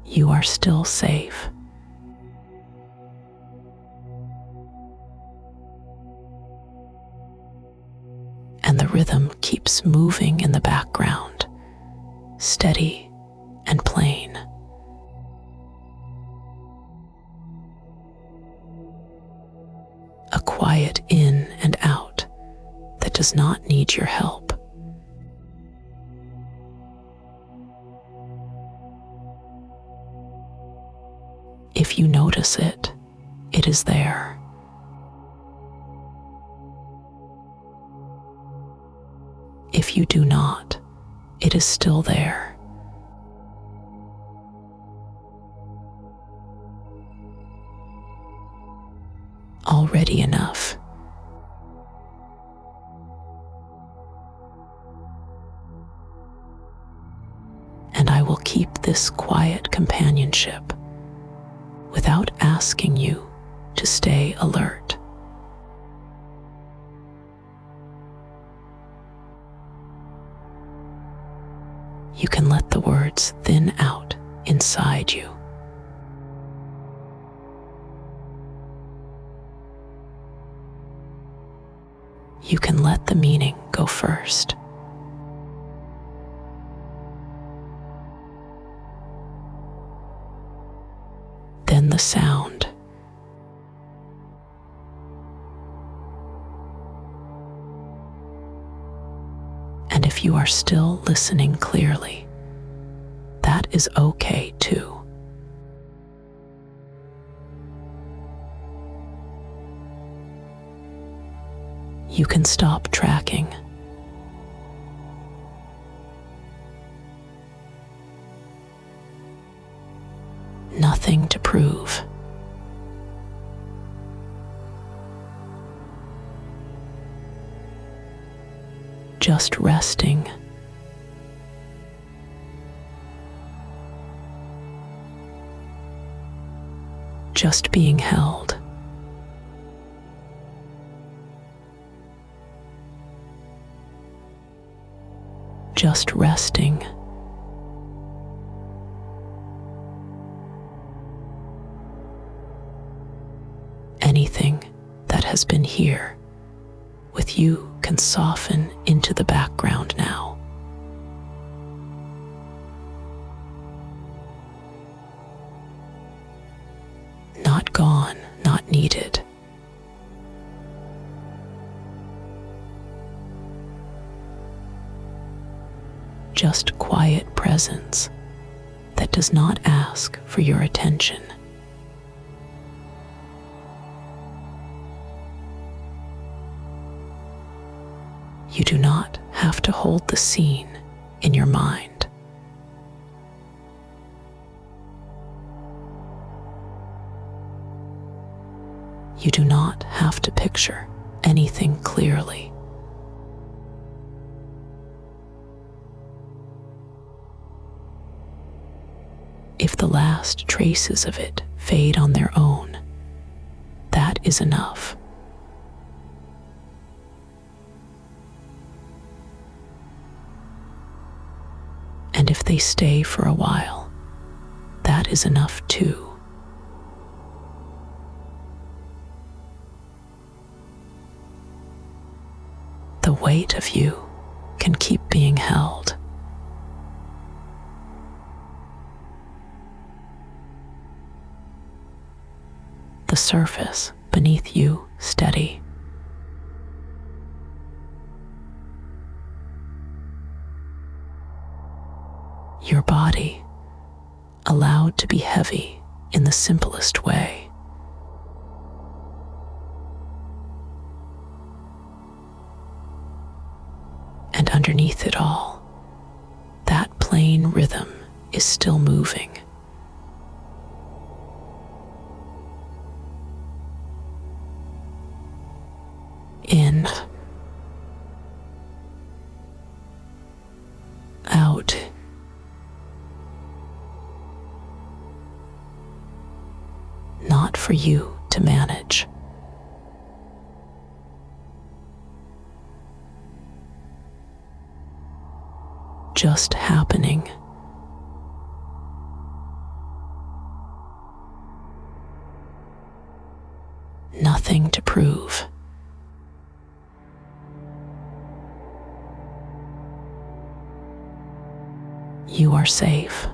You are still safe. And the rhythm keeps moving in the background, steady and plain. A quiet in and out that does not need your help. If you notice it, it is there. If you do not, it is still there. Already enough. And I will keep this quiet companionship without asking you to stay alert. You can let the words thin out inside you. You can let the meaning go first. Then the sound. And if you are still listening clearly, that is okay too. You can stop tracking. Nothing to prove. Just resting. Just being held. Just resting. Anything that has been here with you can soften into the background now. Not gone, not needed. Just quiet presence that does not ask for your attention. You do not have to hold the scene in your mind. You do not have to picture anything clearly. If the last traces of it fade on their own, that is enough. And if they stay for a while, that is enough too. The weight of you can keep being held. The surface beneath you steady. Your body allowed to be heavy in the simplest way. And underneath it all, that plain rhythm is still moving. In, out. Not for you to manage. Just happening. Nothing to prove. You are safe.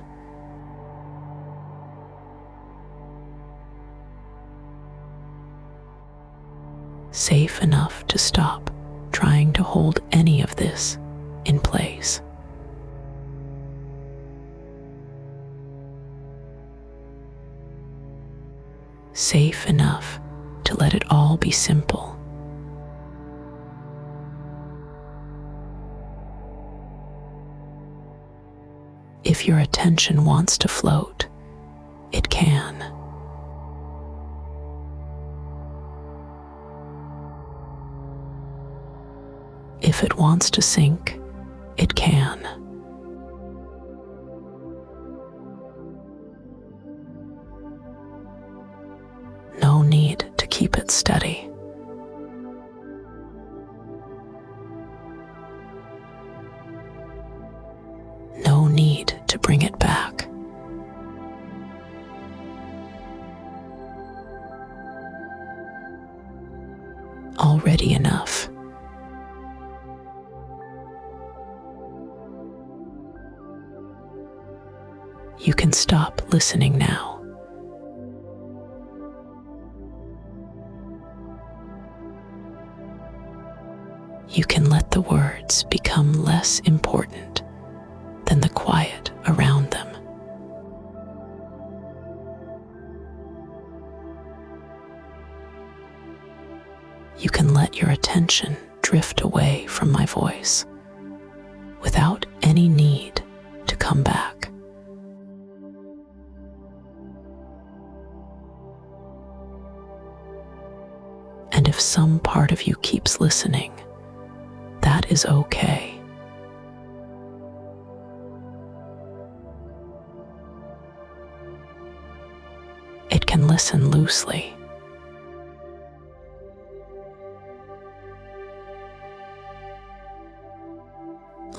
Safe enough to stop trying to hold any of this in place. Safe enough to let it all be simple. If your attention wants to float, it can. If it wants to sink, it can. No need to keep it steady. No need to bring it back. Already enough. You can stop listening now. You can let the words become less important than the quiet around them. You can let your attention drift away from my voice without any need to come back. And if some part of you keeps listening, that is okay. It can listen loosely.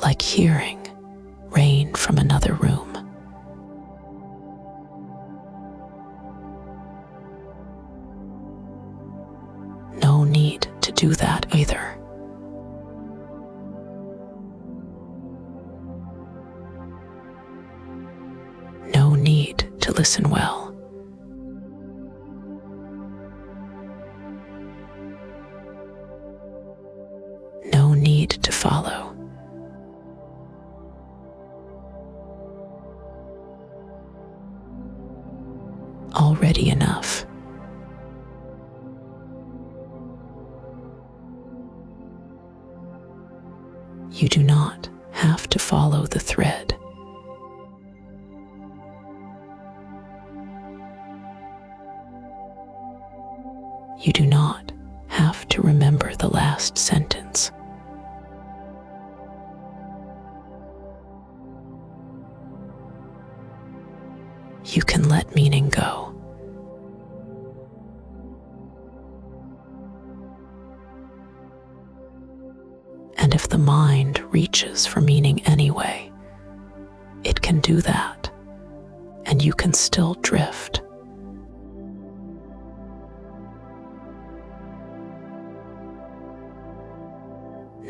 Like hearing rain from another room. No need to do that either. No need to listen well. No need to follow. Already enough. You do not have to follow the thread. You do not have to remember the last sentence. You can let meaning go. And if the mind reaches for meaning anyway, it can do that, and you can still drift.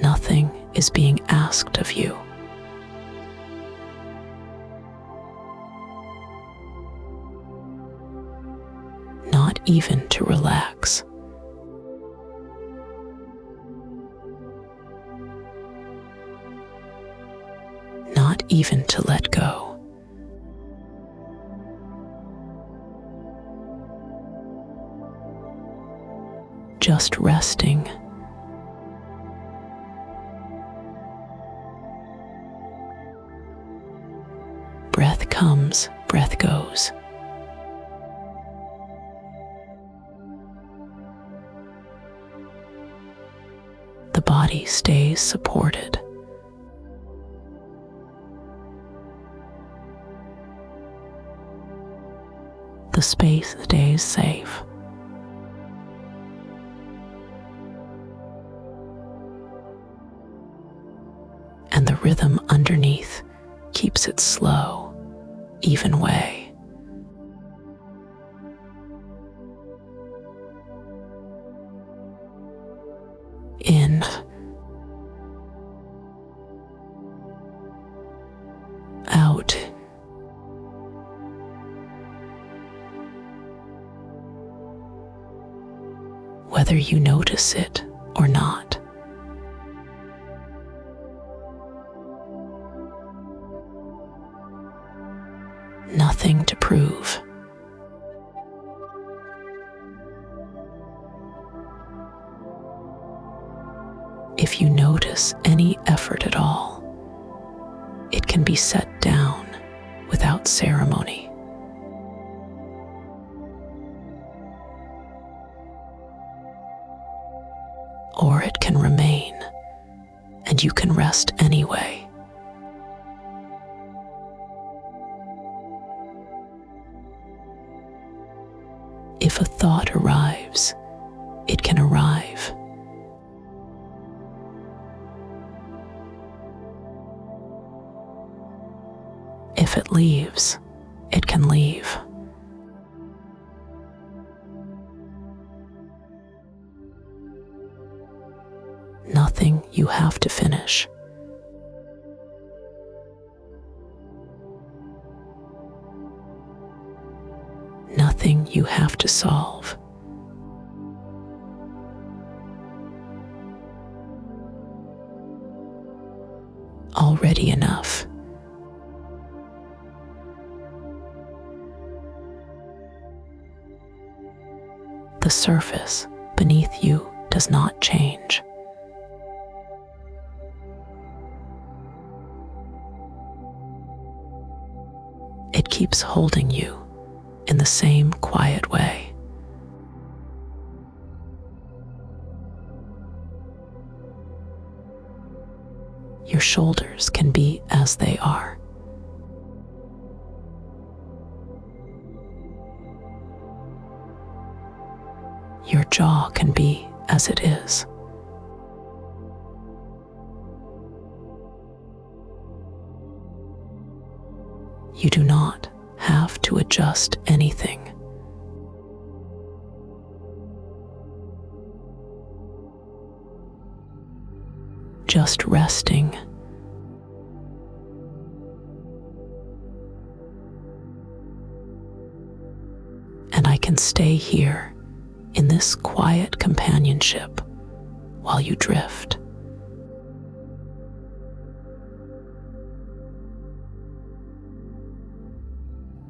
Nothing is being asked of you. Not even to relax. Not even to let go. Just resting. Breath comes, breath goes. The body stays supported. The space stays safe. And the rhythm underneath keeps it slow, even way. In, out, whether you notice it or not. Nothing to prove. If you notice any effort at all, it can be set down without ceremony. Or it can remain, and you can rest anyway. If a thought arrives, it can arrive. If it leaves, it can leave. Nothing you have to finish. Nothing you have to solve. Already enough. The surface beneath you does not change. It keeps holding you in the same quiet way. Your shoulders can be as they are. Your jaw can be as it is. You do not have to adjust anything. Just resting. And I can stay here in this quiet companionship while you drift.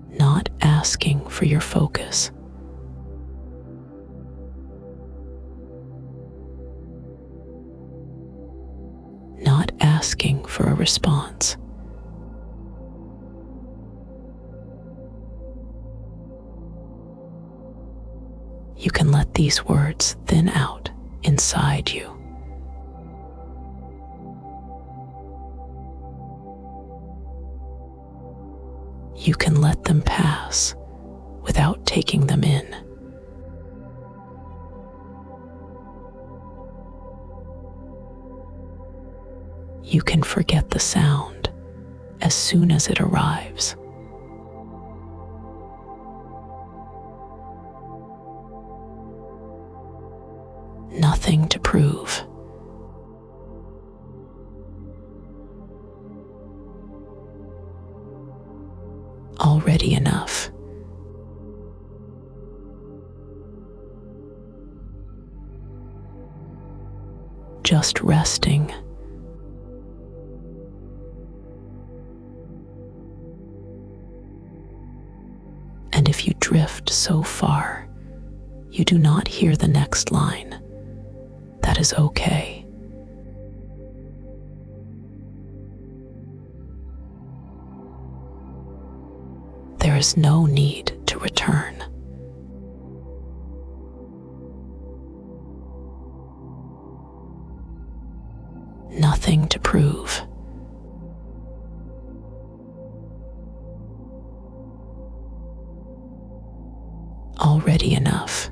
Not asking for your focus. Not asking for a response. You can let these words thin out inside you. You can let them pass without taking them in. You can forget the sound as soon as it arrives. Nothing to prove. Already enough. Just resting. And if you drift so far, you do not hear the next line. That is okay. There is no need to return. nothing to prove. Already enough.